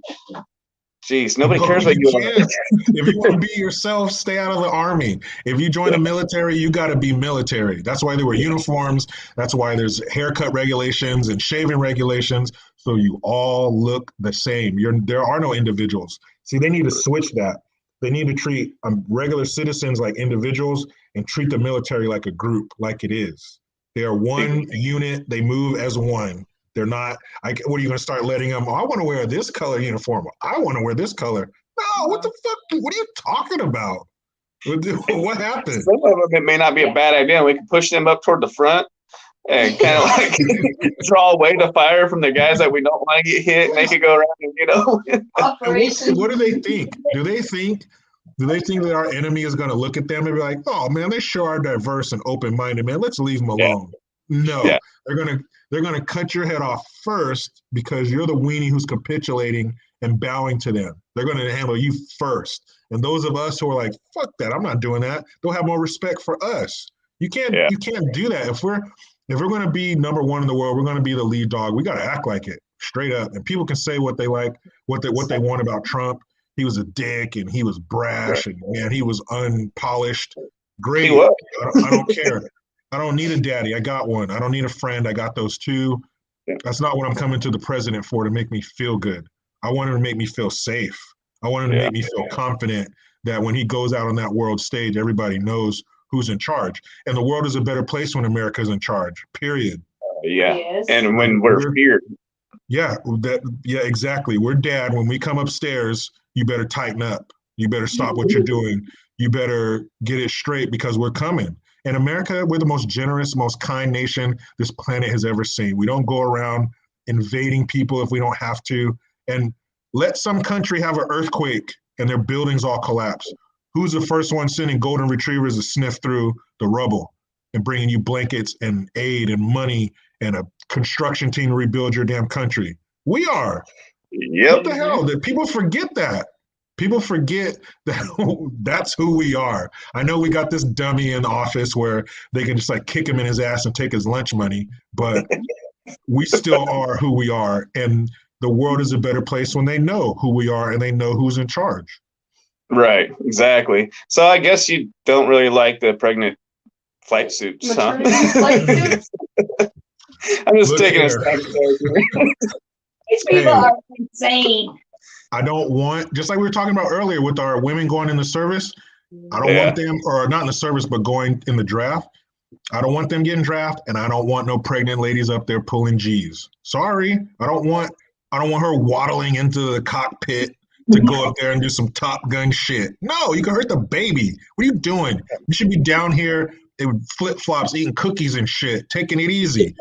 jeez, nobody cares what you are. If you want to be yourself, stay out of the Army. If you join the military, you got to be military. That's why there were uniforms. That's why there's haircut regulations and shaving regulations. So you all look the same. There are no individuals. See, they need to switch that. They need to treat regular citizens like individuals and treat the military like a group, like it is. They are one unit. They move as one. They're not, what are you going to start letting them, I want to wear this color uniform. I want to wear this color. No, what the fuck? What are you talking about? What happened? Some of them, it may not be a bad idea. We can push them up toward the front and kind of like draw away the fire from the guys that we don't want to get hit, and they can go around and, What do they think? Do they think that our enemy is going to look at them and be like, oh man, they sure are diverse and open-minded, man. Let's leave them alone. No, they're gonna cut your head off first because you're the weenie who's capitulating and bowing to them. They're gonna handle you first. And those of us who are like, fuck that, I'm not doing that, they'll have more respect for us. You can't do that. If we're gonna be number one in the world, we're gonna be the lead dog. We gotta act like it, straight up. And people can say what they like, what they want about Trump. He was a dick and he was brash and man, he was unpolished. Great. I don't care. I don't need a daddy. I got one. I don't need a friend. I got those two. That's not what I'm coming to the president for, to make me feel good. I want him to make me feel safe. I want him to make me feel confident that when he goes out on that world stage, everybody knows who's in charge. And the world is a better place when America's in charge, period. Yes. And when we're here. Yeah, exactly. We're dad. When we come upstairs, you better tighten up. You better stop what you're doing. You better get it straight because we're coming. In America, we're the most generous, most kind nation this planet has ever seen. We don't go around invading people if we don't have to. And let some country have an earthquake and their buildings all collapse. Who's the first one sending golden retrievers to sniff through the rubble and bringing you blankets and aid and money and a construction team to rebuild your damn country? We are. Yep. What the hell? Did people forget that? People forget that that's who we are. I know we got this dummy in the office where they can just like kick him in his ass and take his lunch money, but we still are who we are. And the world is a better place when they know who we are and they know who's in charge. Right, exactly. So I guess you don't really like the pregnant flight suits, huh? Flight suits? I'm just Look taking a here. stab. These people are insane. I don't want, just like we were talking about earlier with our women going in the service, I don't want them, or not in the service, but going in the draft. I don't want them getting drafted, and I don't want no pregnant ladies up there pulling G's. Sorry, I don't want her waddling into the cockpit to go up there and do some Top Gun shit. No, you can hurt the baby. What are you doing? You should be down here in flip-flops eating cookies and shit, taking it easy.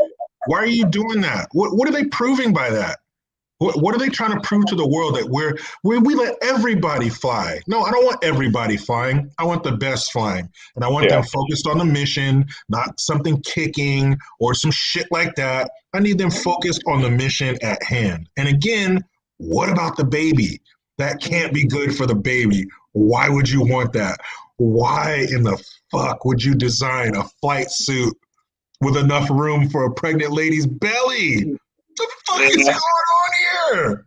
Why are you doing that? What are they proving by that? What are they trying to prove to the world that we let everybody fly? No, I don't want everybody flying. I want the best flying. And I want them focused on the mission, not something kicking or some shit like that. I need them focused on the mission at hand. And again, what about the baby? That can't be good for the baby. Why would you want that? Why in the fuck would you design a flight suit with enough room for a pregnant lady's belly? What the fuck is going on here?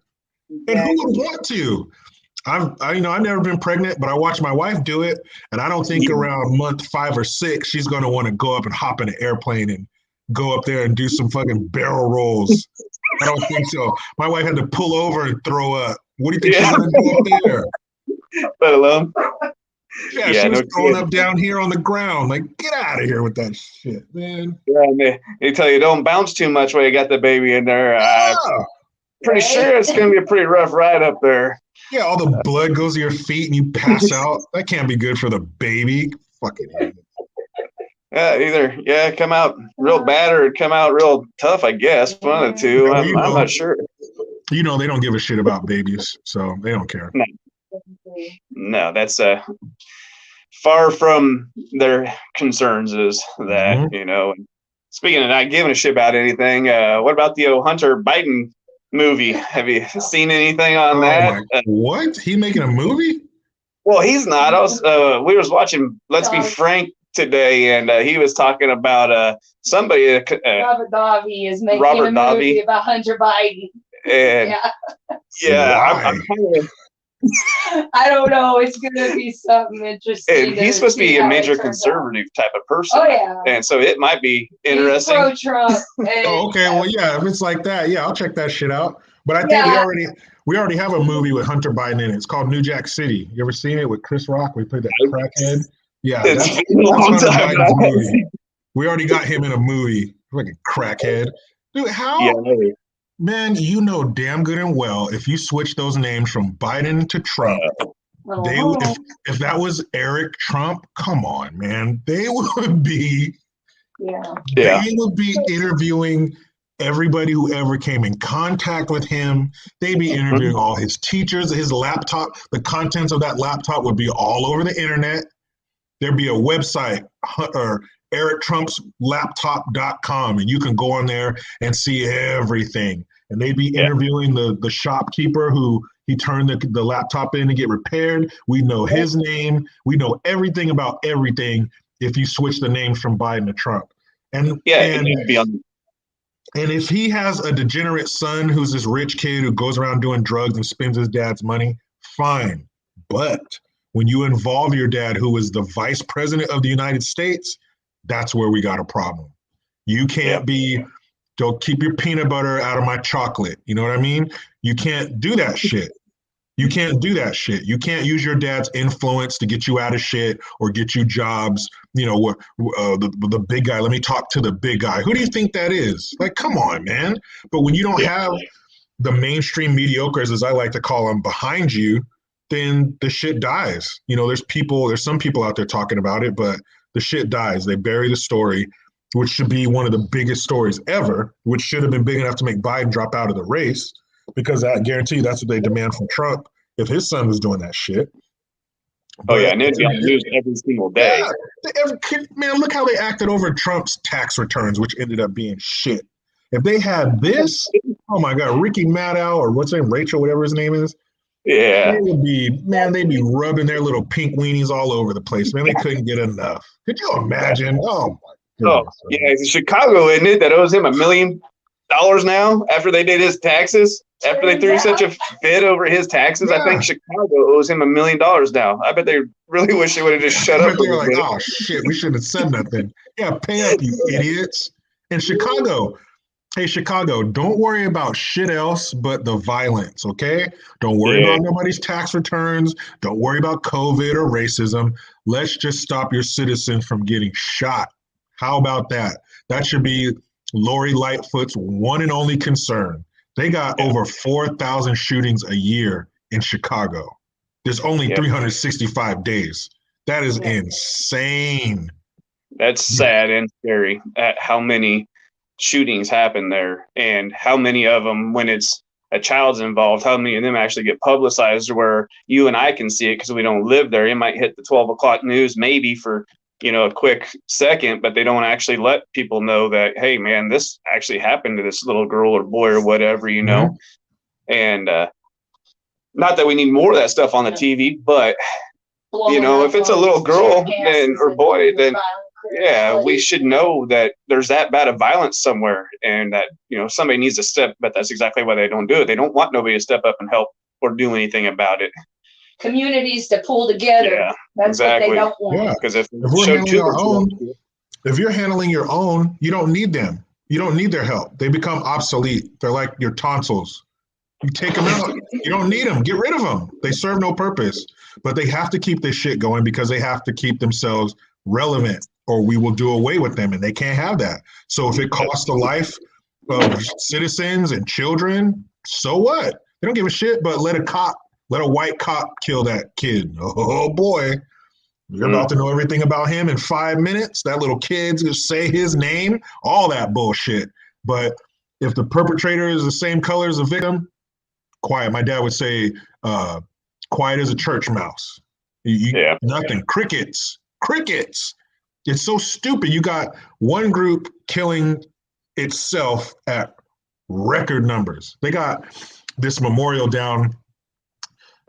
And who would want to? I've never been pregnant, but I watched my wife do it, and I don't think around month 5 or 6 she's going to want to go up and hop in an airplane and go up there and do some fucking barrel rolls. I don't think so. My wife had to pull over and throw up. What do you think she's going to do up there? Let alone. Yeah, she was throwing up down here on the ground. Like, get out of here with that shit, man. Yeah, they tell you don't bounce too much when you got the baby in there. Pretty sure it's going to be a pretty rough ride up there. Yeah, all the blood goes to your feet and you pass out. That can't be good for the baby. Fucking idiot. Either come out real bad or come out real tough, I guess. One of the two. Well, I'm not sure. They don't give a shit about babies, so they don't care. No, that's far from their concerns is that, And speaking of not giving a shit about anything, what about the Hunter Biden movie? Have you seen anything on that? What? He making a movie? Well, he's not. We was watching Let's Be Frank today, and he was talking about somebody. Robert Davi is making a movie about Hunter Biden. And I'm kind of. I don't know. It's going to be something interesting. And he's supposed to be a major conservative type of person. Oh, yeah. And so it might be interesting. He's pro-Trump. Oh, okay. Well, yeah, if it's like that, I'll check that shit out. But I think we already have a movie with Hunter Biden in it. It's called New Jack City. You ever seen it with Chris Rock? We played that crackhead. Yeah, that's Hunter Biden's movie. We already got him in a movie. Like a crackhead. Dude, how? Yeah. Man, you know damn good and well if you switch those names from Biden to Trump, if that was Eric Trump, come on, man. They would be interviewing everybody who ever came in contact with him. They'd be interviewing all his teachers, his laptop. The contents of that laptop would be all over the internet. There'd be a website, or erictrumpslaptop.com, and you can go on there and see everything. And they'd be interviewing the shopkeeper who he turned the laptop in to get repaired. We know his name. We know everything about everything if you switch the names from Biden to Trump. And if he has a degenerate son who's this rich kid who goes around doing drugs and spends his dad's money, fine. But when you involve your dad, who is the vice president of the United States, that's where we got a problem. You can't don't keep your peanut butter out of my chocolate. You know what I mean? You can't do that shit. You can't do that shit. You can't use your dad's influence to get you out of shit or get you jobs. The big guy, let me talk to the big guy. Who do you think that is? Like, come on, man. But when you don't have the mainstream mediocres, as I like to call them, behind you, then the shit dies. There's some people out there talking about it, but the shit dies. They bury the story, which should be one of the biggest stories ever, which should have been big enough to make Biden drop out of the race, because I guarantee you that's what they demand from Trump. if his son was doing that shit. Oh, yeah, and it'd be on the news every single day. Yeah, man, look how they acted over Trump's tax returns, which ended up being shit. If they had this, oh my God, Ricky Maddow or what's his name, Rachel, whatever his name is, yeah, they'd be rubbing their little pink weenies all over the place, man. They couldn't get enough. Could you imagine? Oh my goodness. Oh, yeah, it's Chicago, isn't it, that owes him $1 million now after they did his taxes? After they threw such a fit over his taxes, yeah. I think Chicago owes him $1 million now. I bet they really wish they would have just shut up. They're like, oh shit, we shouldn't have said nothing. Yeah, pay up, you idiots. In Chicago, hey, Chicago, don't worry about shit else but the violence, okay? Don't worry about nobody's tax returns. Don't worry about COVID or racism. Let's just stop your citizens from getting shot. How about that? That should be Lori Lightfoot's one and only concern. They got over 4,000 shootings a year in Chicago. There's only 365 days. That is insane. That's sad and scary at how many shootings happen there and how many of them, when it's a child's involved, how many of them actually get publicized where you and I can see it because we don't live there. It might hit the 12 o'clock news maybe for a quick second, but they don't actually let people know that, hey, man, this actually happened to this little girl or boy or whatever, Mm-hmm. And not that we need more of that stuff on the TV, but, if it's a little girl or boy, then, we should know that there's that bad of violence somewhere and that, somebody needs to step, but that's exactly why they don't do it. They don't want nobody to step up and help or do anything about it. Communities to pull together. Yeah, that's exactly. What they don't want. Yeah, because if you're handling your own, you don't need them. You don't need their help. They become obsolete. They're like your tonsils. You take them out. You don't need them. Get rid of them. They serve no purpose. But they have to keep this shit going because they have to keep themselves relevant or we will do away with them, and they can't have that. So if it costs the life of citizens and children, so what? They don't give a shit, but let a white cop kill that kid. Oh boy, you're about to know everything about him in 5 minutes. That little kid's gonna say his name, all that bullshit. But if the perpetrator is the same color as the victim, quiet. My dad would say, quiet as a church mouse. Nothing. Crickets. It's so stupid. You got one group killing itself at record numbers. They got this memorial down,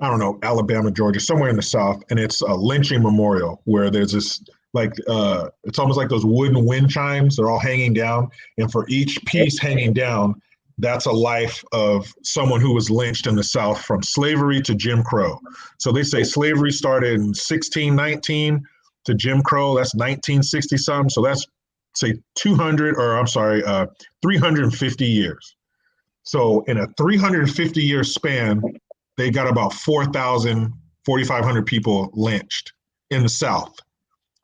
I don't know, Alabama, Georgia, somewhere in the South, and it's a lynching memorial where there's this, it's almost like those wooden wind chimes. They're all hanging down, and for each piece hanging down, that's a life of someone who was lynched in the South from slavery to Jim Crow. So they say slavery started in 1619 to Jim Crow. That's 1960 something. So that's say 350 years. So in a 350 year span, they got about 4,500 people lynched in the South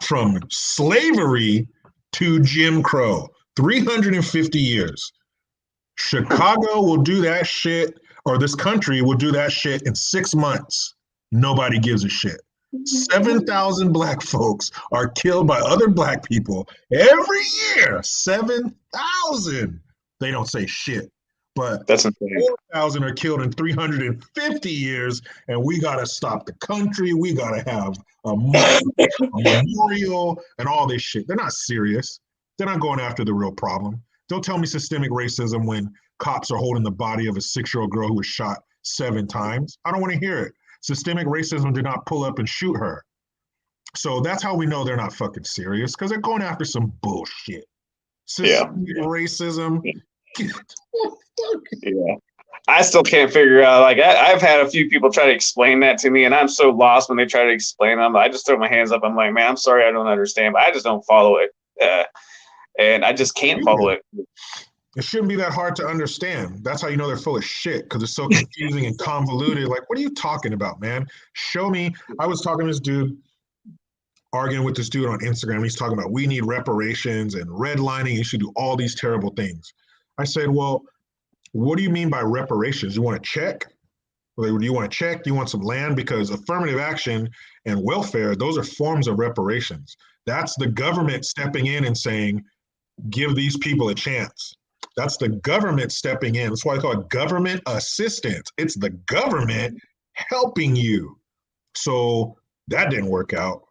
from slavery to Jim Crow. 350 years. Chicago will do that shit, or this country will do that shit in 6 months. Nobody gives a shit. 7,000 black folks are killed by other black people every year. 7,000. They don't say shit. But that's insane. 4,000 are killed in 350 years, and we got to stop the country. We got to have a memorial and all this shit. They're not serious. They're not going after the real problem. Don't tell me systemic racism when cops are holding the body of a 6-year-old girl who was shot 7 times. I don't want to hear it. Systemic racism did not pull up and shoot her. So that's how we know they're not fucking serious, because they're going after some bullshit. Systemic racism. Yeah. I still can't figure out, I've had a few people try to explain that to me, and I'm so lost when they try to explain them. I just throw my hands up. I'm like, man, I'm sorry, I don't understand, but I just don't follow it. And I just can't follow it. It shouldn't be that hard to understand. That's how you know they're full of shit, because it's so confusing and convoluted. Like, what are you talking about, man? Show me. I was talking to this dude, arguing with this dude on Instagram. He's talking about we need reparations and redlining. You should do all these terrible things. I said, well, what do you mean by reparations? You want a check? Do you want a check? Do you want some land? Because affirmative action and welfare, those are forms of reparations. That's the government stepping in and saying, give these people a chance. That's the government stepping in. That's why I call it government assistance. It's the government helping you. So that didn't work out.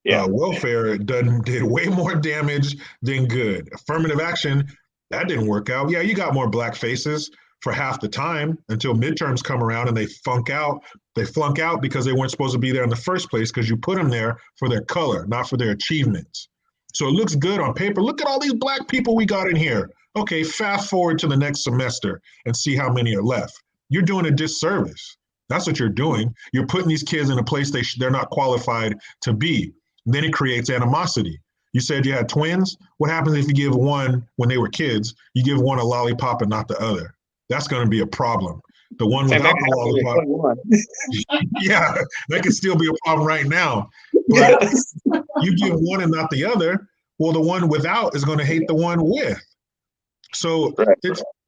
Yeah. Welfare did way more damage than good. Affirmative action, that didn't work out. Yeah, you got more black faces for half the time until midterms come around and they flunk out. They flunk out because they weren't supposed to be there in the first place because you put them there for their color, not for their achievements. So it looks good on paper. Look at all these black people we got in here. Okay, fast forward to the next semester and see how many are left. You're doing a disservice. That's what you're doing. You're putting these kids in a place they're not qualified to be. Then it creates animosity. You said you had twins. What happens if you give one, when they were kids, you give one a lollipop and not the other? That's going to be a problem. The one without the lollipop, yeah, that could still be a problem right now. But you give one and not the other, well, the one without is going to hate the one with. So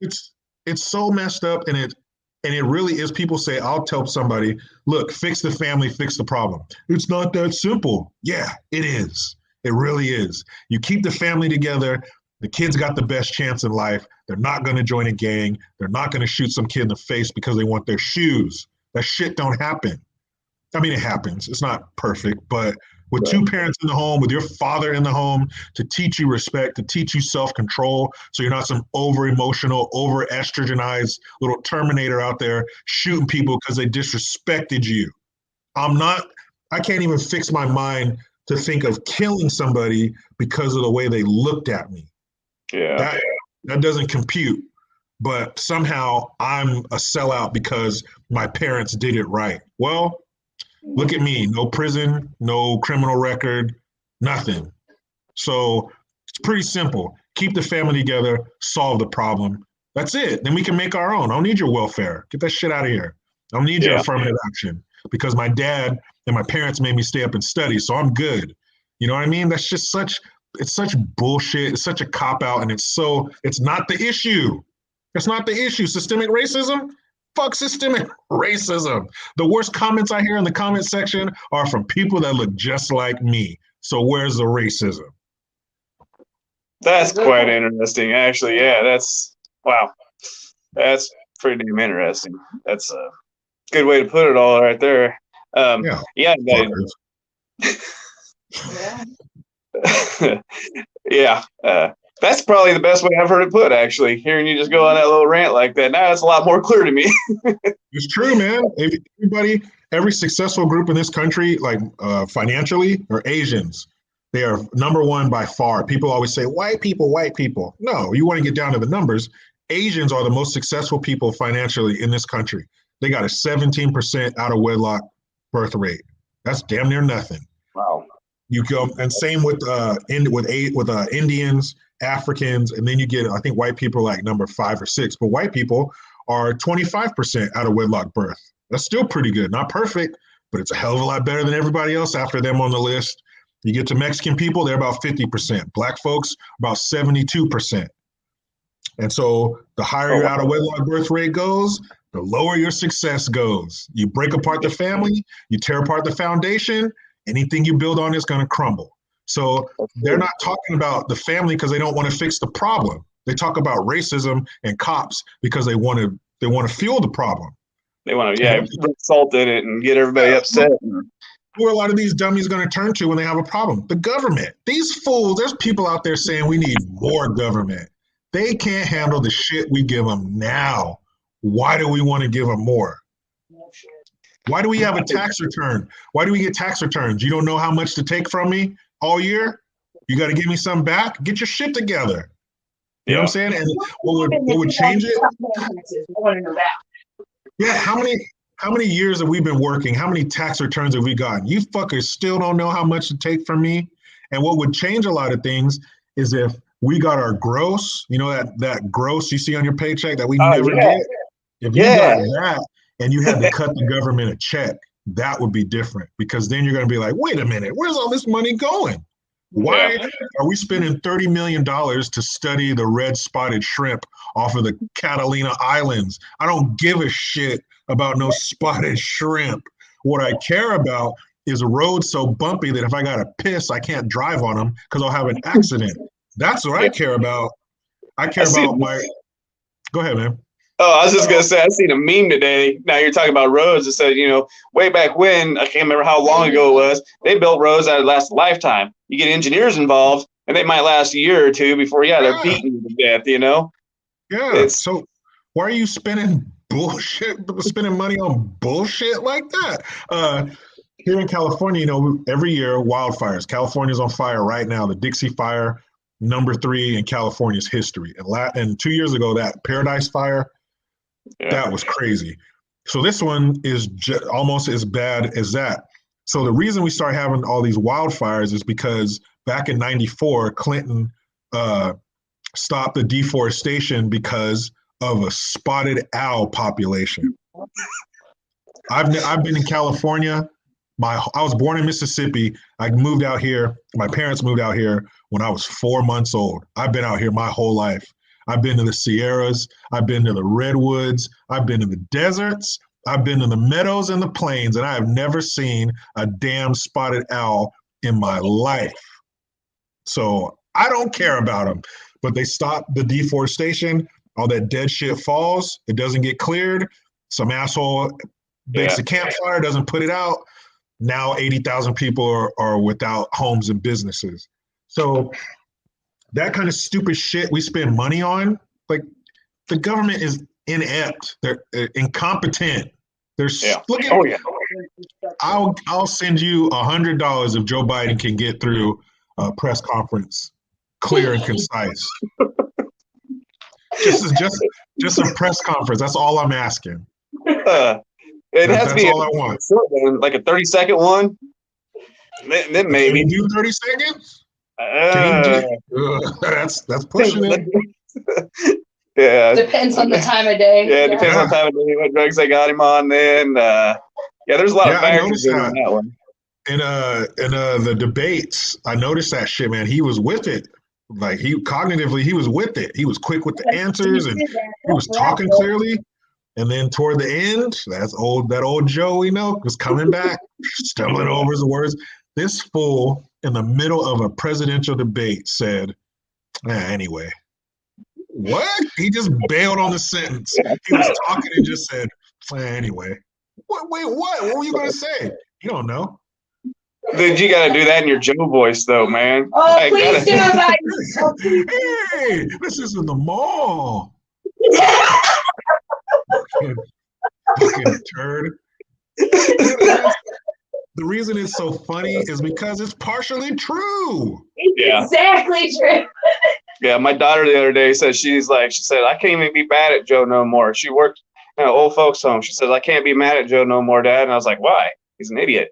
it's so messed up, and it really is. People say, I'll tell somebody, look, fix the family, fix the problem. It's not that simple. Yeah, it is. It really is. You keep the family together, the kids got the best chance in life. They're not going to join a gang. They're not going to shoot some kid in the face because they want their shoes. That shit don't happen. I mean, it happens. It's not perfect, but with two parents in the home, with your father in the home to teach you respect, to teach you self-control, so you're not some over-emotional, over-estrogenized little Terminator out there shooting people because they disrespected you. I can't even fix my mind to think of killing somebody because of the way they looked at me. Yeah. That doesn't compute. But somehow I'm a sellout because my parents did it right. Well, look at me, no prison, no criminal record, nothing. So it's pretty simple. Keep the family together, solve the problem. That's it. Then we can make our own. I don't need your welfare. Get that shit out of here. I don't need your affirmative action because my dad and my parents made me stay up and study, so I'm good. You know what I mean? That's just it's such bullshit. It's such a cop-out, and it's not the issue. It's not the issue. Systemic racism? Fuck systemic racism. The worst comments I hear in the comment section are from people that look just like me. So where's the racism? That's quite interesting, actually. Yeah, wow. That's pretty damn interesting. That's a good way to put it all right there. Yeah. Yeah. That's probably the best way I've heard it put, actually. Hearing you just go on that little rant like that, now it's a lot more clear to me. It's true, man. Every successful group in this country, like financially, are Asians. They are number one by far. People always say, white people, white people. No, you want to get down to the numbers. Asians are the most successful people financially in this country. They got a 17% out of wedlock birth rate. That's damn near nothing. Wow. You go, and same with Indians, Africans, and then you get, I think white people are like number 5 or 6, but white people are 25% out of wedlock birth. That's still pretty good. Not perfect, but it's a hell of a lot better than everybody else after them on the list. You get to Mexican people, they're about 50%. Black folks, about 72%. And so the higher your out of wedlock birth rate goes, the lower your success goes. You break apart the family, you tear apart the foundation, anything you build on is going to crumble. So they're not talking about the family because they don't want to fix the problem. They talk about racism and cops because they want to fuel the problem. They want to, salt in it and get everybody upset. Who are a lot of these dummies going to turn to when they have a problem? The government. These fools, there's people out there saying we need more government. They can't handle the shit we give them now. Why do we want to give them more? Why do we have a tax return? Why do we get tax returns? You don't know how much to take from me all year? You got to give me some back? Get your shit together. You know what I'm saying? And what would change it? Yeah, how many years have we been working? How many tax returns have we gotten? You fuckers still don't know how much to take from me? And what would change a lot of things is if we got our gross, you know, that gross you see on your paycheck that we never get? If you got that and you had to cut the government a check, that would be different, because then you're going to be like, wait a minute, where's all this money going? Why are we spending $30 million to study the red-spotted shrimp off of the Catalina Islands? I don't give a shit about no spotted shrimp. What I care about is a road so bumpy that if I got to piss, I can't drive on them because I'll have an accident. That's what I care about. I care about my... Go ahead, man. Oh, I was just gonna say I seen a meme today. Now you're talking about roads. It said, way back when, I can't remember how long ago it was, they built roads that would last a lifetime. You get engineers involved, and they might last a year or two before, they're beating you to death. Yeah. So why are you spending money on bullshit like that? Here in California, every year wildfires. California's on fire right now. The Dixie Fire, number 3 in California's history. And 2 years ago, that Paradise Fire, that was crazy. So this one is almost as bad as that. So the reason we start having all these wildfires is because back in '94, Clinton stopped the deforestation because of a spotted owl population. I've been in California. I was born in Mississippi. I moved out here. My parents moved out here when I was 4 months old. I've been out here my whole life. I've been to the Sierras. I've been to the redwoods. I've been to the deserts. I've been to the meadows and the plains, and I have never seen a damn spotted owl in my life. So I don't care about them. But they stop the deforestation. All that dead shit falls. It doesn't get cleared. Some asshole makes a campfire, doesn't put it out. Now 80,000 people are without homes and businesses. So that kind of stupid shit we spend money on, like the government is inept. They're incompetent. Look at. I'll send you $100 if Joe Biden can get through a press conference clear and concise. just a press conference. That's all I'm asking. It has to be all I want. Like a 30-second one. Then maybe. Can you do 30 seconds? That's pushing it. Yeah. Depends on the time of day. Yeah, it depends on the time of day, what drugs they got him on then. There's a lot of factors in that one. In the debates, I noticed that shit, man. He was with it. Like he was with it. He was quick with the answers and he was talking clearly. And then toward the end, that old Joe we know was coming back, stumbling over his words. This fool in the middle of a presidential debate said, anyway. What? He just bailed on the sentence. He was talking and just said, anyway. Wait, what? What were you going to say? You don't know. Dude, you got to do that in your Joe voice, though, man. Oh, please do it. Hey, this isn't the mall. Fucking turd. The reason it's so funny is because it's partially true. It's exactly true. Yeah, my daughter the other day said she said, I can't even be mad at Joe no more. She worked in an old folks home. She says, I can't be mad at Joe no more, Dad. And I was like, why? He's an idiot.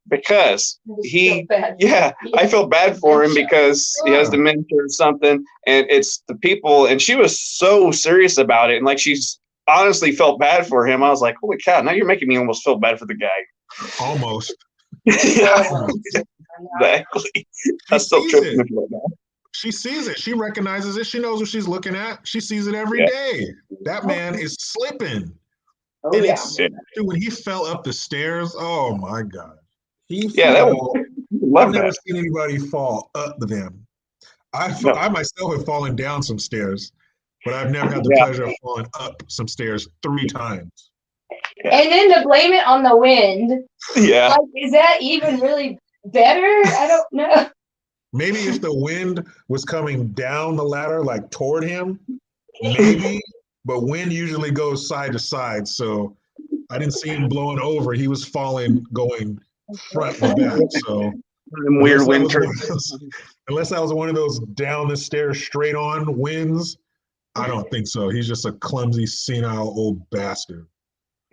Because I feel bad for him because he has dementia or something. And it's the people. And she was so serious about it. And like she's honestly felt bad for him. I was like, holy cow, now you're making me almost feel bad for the guy. Almost. Exactly. I still tripping right now. She sees it. She recognizes it. She knows what she's looking at. She sees it every day. That man is slipping. Oh, Dude, when he fell up the stairs, oh my God. I've never seen anybody fall up them. I myself have fallen down some stairs, but I've never had the pleasure of falling up some stairs 3 times. And then to blame it on the wind. Yeah. Like, is that even really better? I don't know. Maybe if the wind was coming down the ladder, like toward him, maybe. But wind usually goes side to side, so I didn't see him blowing over. He was falling, going front and back. So weird wind unless that was one of those down the stairs straight on winds, I don't think so. He's just a clumsy, senile old bastard.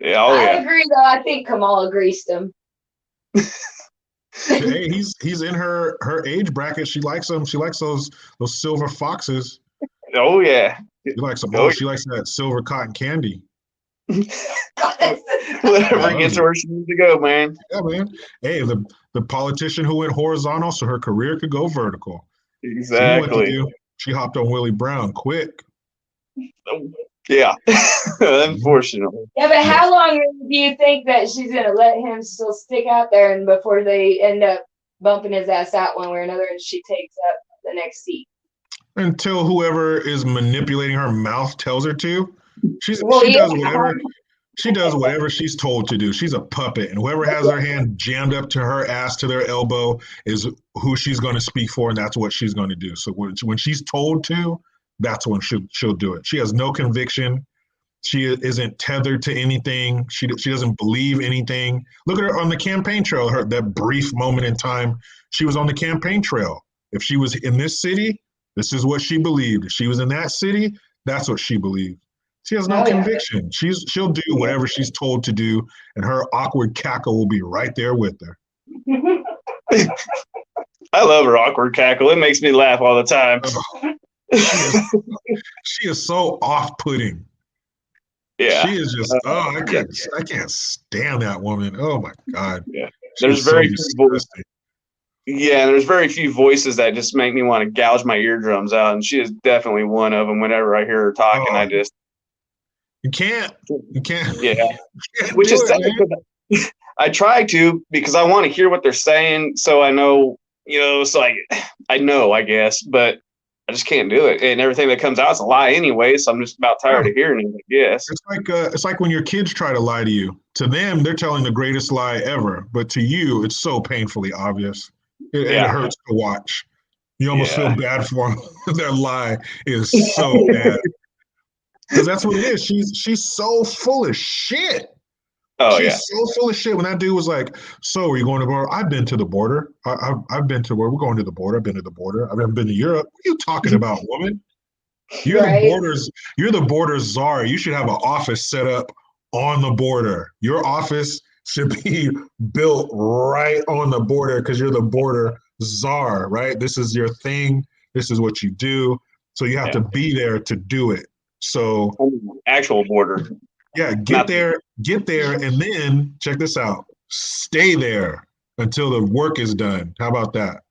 Yeah, I agree, though. I think Kamala greased him. Hey, he's in her age bracket. She likes them. She likes those silver foxes. Oh yeah. She likes them. She likes that silver cotton candy. Whatever gets where she needs to go, man. Yeah, man. Hey, the politician who went horizontal so her career could go vertical. Exactly. She hopped on Willie Brown quick. Yeah, unfortunately. Yeah, but how long do you think that she's going to let him still stick out there and before they end up bumping his ass out one way or another and she takes up the next seat? Until whoever is manipulating her mouth tells her to. She Well, yeah. does whatever she's told to do. She's a puppet, and whoever has their hand jammed up to her ass to their elbow is who she's going to speak for, and that's what she's going to do. So when she's told to, that's when she'll do it. She has no conviction. She isn't tethered to anything. She doesn't believe anything. Look at her on the campaign trail. That brief moment in time, she was on the campaign trail. If she was in this city, this is what she believed. If she was in that city, that's what she believed. She has no conviction. She'll do whatever she's told to do, and her awkward cackle will be right there with her. I love her awkward cackle. It makes me laugh all the time. She is so off-putting. Yeah. She is just, I can't stand that woman. Oh my God. Yeah. There's very few voices that just make me want to gouge my eardrums out. And she is definitely one of them. Whenever I hear her talking, You can't. Yeah. Which is sad because I try to, because I want to hear what they're saying. So I know, I know, I guess, but I just can't do it. And everything that comes out is a lie anyway. So I'm just about tired of hearing it, I guess. It's like when your kids try to lie to you. To them, they're telling the greatest lie ever. But to you, it's so painfully obvious. It hurts to watch. You almost feel bad for them. Their lie is so bad. Because that's what it is. She's so full of shit. Oh, she's so full of shit. When that dude was like, "So, are you going to the border?" I've been to the border. I've been to where we're going to the border. I've been to the border. I've never been to Europe. What are you talking about, woman? You're the border czar. You should have an office set up on the border. Your office should be built right on the border because you're the border czar, right? This is your thing. This is what you do. So you have to be there to do it. So actual border. Yeah, get there, and then check this out. Stay there until the work is done. How about that?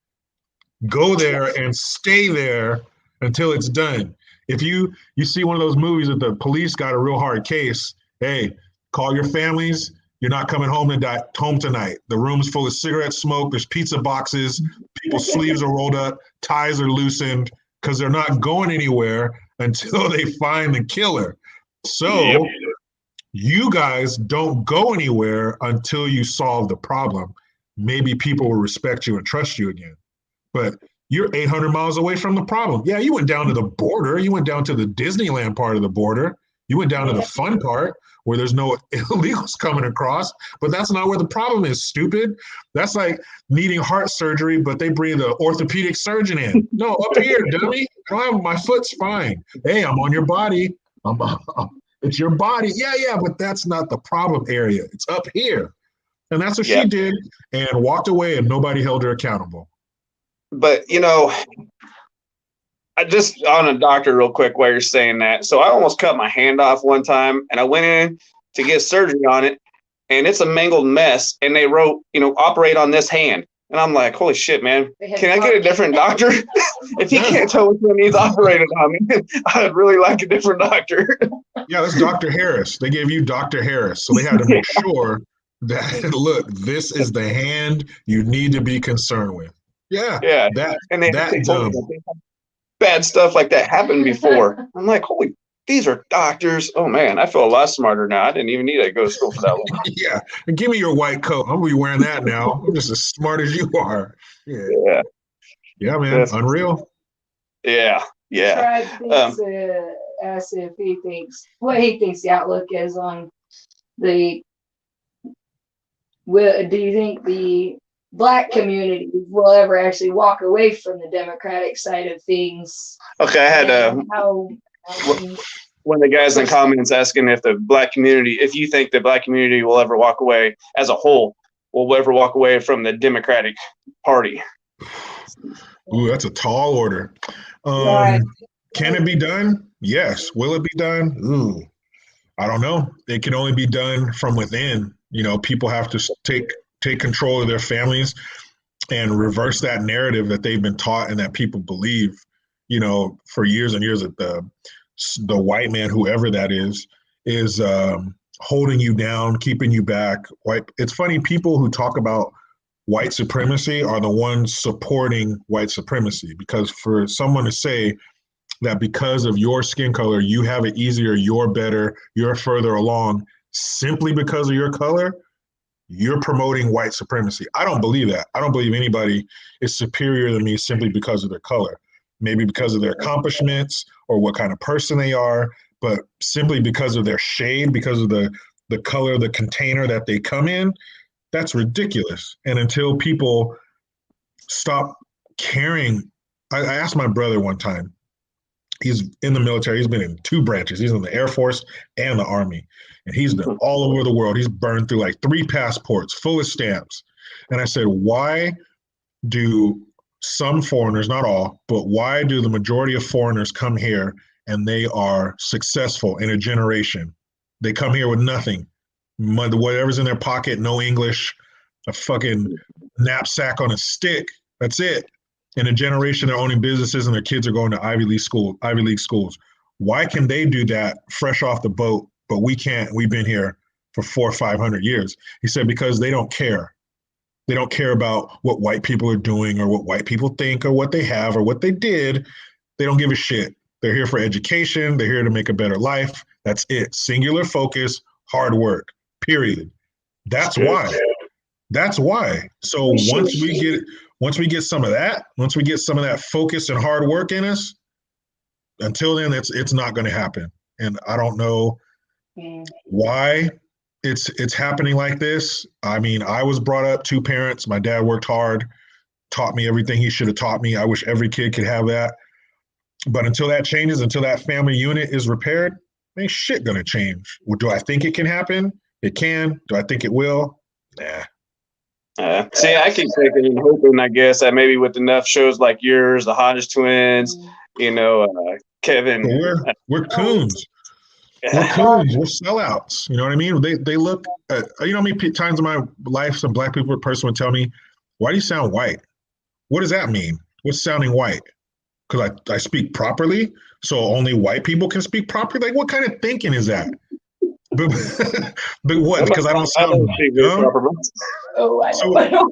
Go there and stay there until it's done. If you see one of those movies that the police got a real hard case, hey, call your families. You're not coming home tonight. The room's full of cigarette smoke. There's pizza boxes. People's sleeves are rolled up. Ties are loosened because they're not going anywhere until they find the killer. So you guys don't go anywhere until you solve the problem. Maybe people will respect you and trust you again. But you're 800 miles away from the problem. Yeah, you went down to the border. You went down to the Disneyland part of the border. You went down to the fun part where there's no illegals coming across. But that's not where the problem is, stupid. That's like needing heart surgery, but they bring the orthopedic surgeon in. No, up here, dummy. My foot's fine. Hey, I'm on your body. It's your body. Yeah, but that's not the problem area. It's up here. And that's what she did and walked away and nobody held her accountable. But, I just on a doctor real quick while you're saying that. So I almost cut my hand off one time and I went in to get surgery on it and it's a mangled mess. And they wrote, operate on this hand. And I'm like, holy shit, man, can I get a different doctor? If he can't tell which one he's operated on me, I'd really like a different doctor. Yeah, that's Dr. Harris. They gave you Dr. Harris. So they had to make sure that, look, this is the hand you need to be concerned with. Yeah. Bad stuff like that happened before. I'm like, holy, these are doctors. Oh man, I feel a lot smarter now. I didn't even need to go to school for that long. Yeah, and give me your white coat. I'm gonna be wearing that now. I'm just as smart as you are. Yeah, man, that's unreal. Yeah. Tried to ask if he thinks what he thinks the outlook is on the. Do you think the Black community will ever actually walk away from the Democratic side of things? Okay, I had one of the guys in the comments asking if you think the Black community will ever walk away as a whole, will ever walk away from the Democratic Party. Ooh, that's a tall order. Can it be done? Yes. Will it be done? Ooh, I don't know. It can only be done from within. People have to take control of their families and reverse that narrative that they've been taught and that people believe, for years and years, that the white man, whoever that is holding you down, keeping you back. It's funny, people who talk about white supremacy are the ones supporting white supremacy, because for someone to say that because of your skin color, you have it easier, you're better, you're further along simply because of your color, you're promoting white supremacy. I don't believe that. I don't believe anybody is superior than me simply because of their color. Maybe because of their accomplishments or what kind of person they are, but simply because of their shade, because of the color of the container that they come in, that's ridiculous. And until people stop caring, I asked my brother one time, he's in the military, he's been in 2 branches, he's in the Air Force and the Army, and he's been all over the world. He's burned through like 3 passports full of stamps. And I said, why do some foreigners, not all, but why do the majority of foreigners come here and they are successful in a generation? They come here with nothing, whatever's in their pocket, no English, a fucking knapsack on a stick. That's it. In a generation, they're owning businesses and their kids are going to Ivy League schools. Why can they do that fresh off the boat, but we can't? We've been here for 400 or 500 years. He said, because they don't care. They don't care about what white people are doing or what white people think or what they have or what they did. They don't give a shit. They're here for education. They're here to make a better life. That's it. Singular focus, hard work, period. That's why. That's why. So once we get some of that focus and hard work in us, until then, it's not going to happen. And I don't know why it's happening like this. I mean, I was brought up 2 parents. My dad worked hard, taught me everything he should have taught me. I wish every kid could have that. But until that changes, until that family unit is repaired, ain't shit gonna change. Well, do I think it can happen? It can. Do I think it will? Nah. See, I keep thinking and hoping, I guess, that maybe with enough shows like yours, the Hodge twins, Kevin. We're coons. We're coons. We're sellouts. You know what I mean? They look at, how many times in my life some black person would tell me, why do you sound white? What does that mean? What's sounding white? Because I speak properly, so only white people can speak properly? Like, what kind of thinking is that? But what? Because I don't sound dumb? Oh, I know.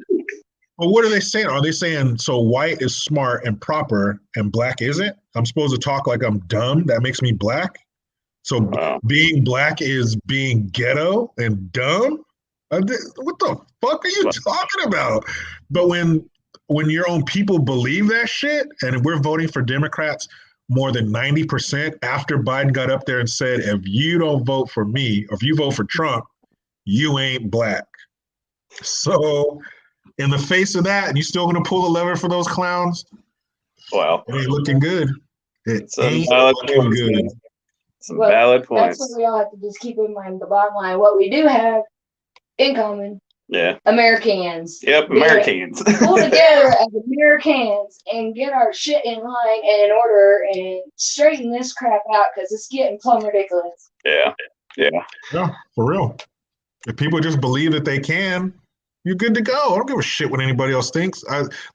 Well, what are they saying? Are they saying, so white is smart and proper and black isn't? I'm supposed to talk like I'm dumb? That makes me black? So being black is being ghetto and dumb? What the fuck are you talking about? But when your own people believe that shit, and we're voting for Democrats more than 90% after Biden got up there and said, if you don't vote for me, or if you vote for Trump, you ain't black. So in the face of that, and you still gonna pull the lever for those clowns? Well, it ain't looking good. It ain't looking good. Some valid points. That's what we all have to just keep in mind. The bottom line, what we do have in common. Yeah. Americans. Yep, Americans. Pull together as Americans and get our shit in line and in order and straighten this crap out because it's getting plumb ridiculous. Yeah, for real. If people just believe that they can, you're good to go. I don't give a shit what anybody else thinks.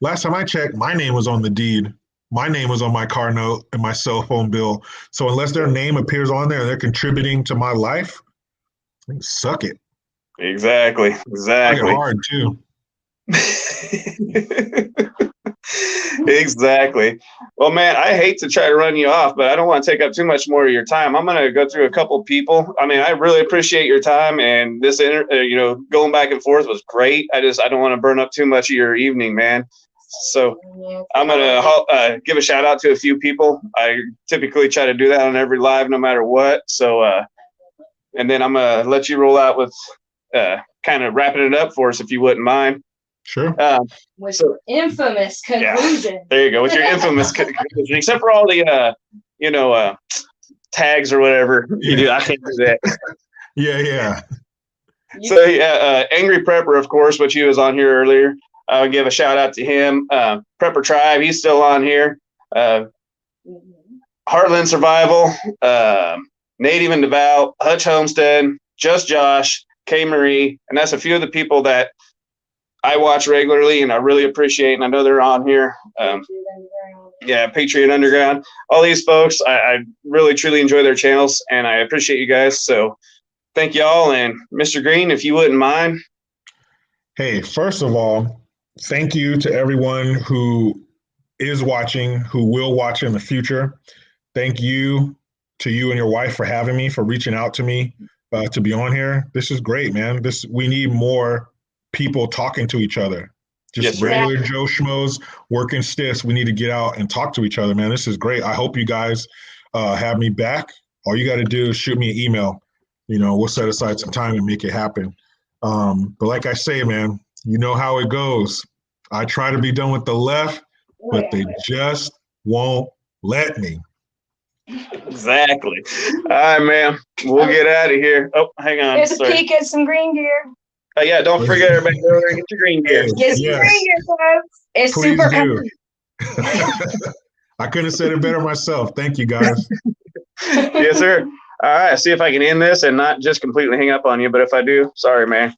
Last time I checked, my name was on the deed. My name was on my car note and my cell phone bill. So unless their name appears on there and they're contributing to my life, suck it. Exactly. I get hard too. Exactly. Well, man, I hate to try to run you off, but I don't want to take up too much more of your time. I'm going to go through a couple people. I mean, I really appreciate your time, and this, going back and forth was great. I don't want to burn up too much of your evening, man. So I'm going to give a shout out to a few people. I typically try to do that on every live, no matter what. So, and then I'm going to let you roll out with kind of wrapping it up for us, if you wouldn't mind. Sure. With your infamous conclusion. Yeah, there you go. With your infamous conclusion, except for all the, tags or whatever you do. I can't do that. Yeah. So, Angry Prepper, of course, which he was on here earlier. I'll give a shout out to him. Prepper Tribe, he's still on here. Heartland Survival, Native and Devout, Hutch Homestead, Just Josh, K. Marie, and that's a few of the people that I watch regularly and I really appreciate, and I know they're on here. Patriot Underground. All these folks, I really, truly enjoy their channels, and I appreciate you guys. So thank y'all. And Mr. Green, if you wouldn't mind. Hey, first of all, thank you to everyone who is watching, who will watch in the future. thank you to you and your wife for having me, for reaching out to me to be on here. This is great, man. We need more people talking to each other. Just regular Joe Schmoes working stiffs. We need to get out and talk to each other, man. This is great. I hope you guys have me back. All you got to do is shoot me an email. We'll set aside some time and make it happen. But like I say, man, you know how it goes. I try to be done with the left, but they just won't let me. Exactly. All right, man. We'll get out of here. Oh, hang on. There's a peek at some green gear. Yeah, don't forget, everybody, go there and get your green gear. Get some green gear, folks. It's Please super do. comfy. I couldn't have said it better myself. Thank you, guys. Yes, sir. All right, see if I can end this and not just completely hang up on you. But if I do, sorry, man.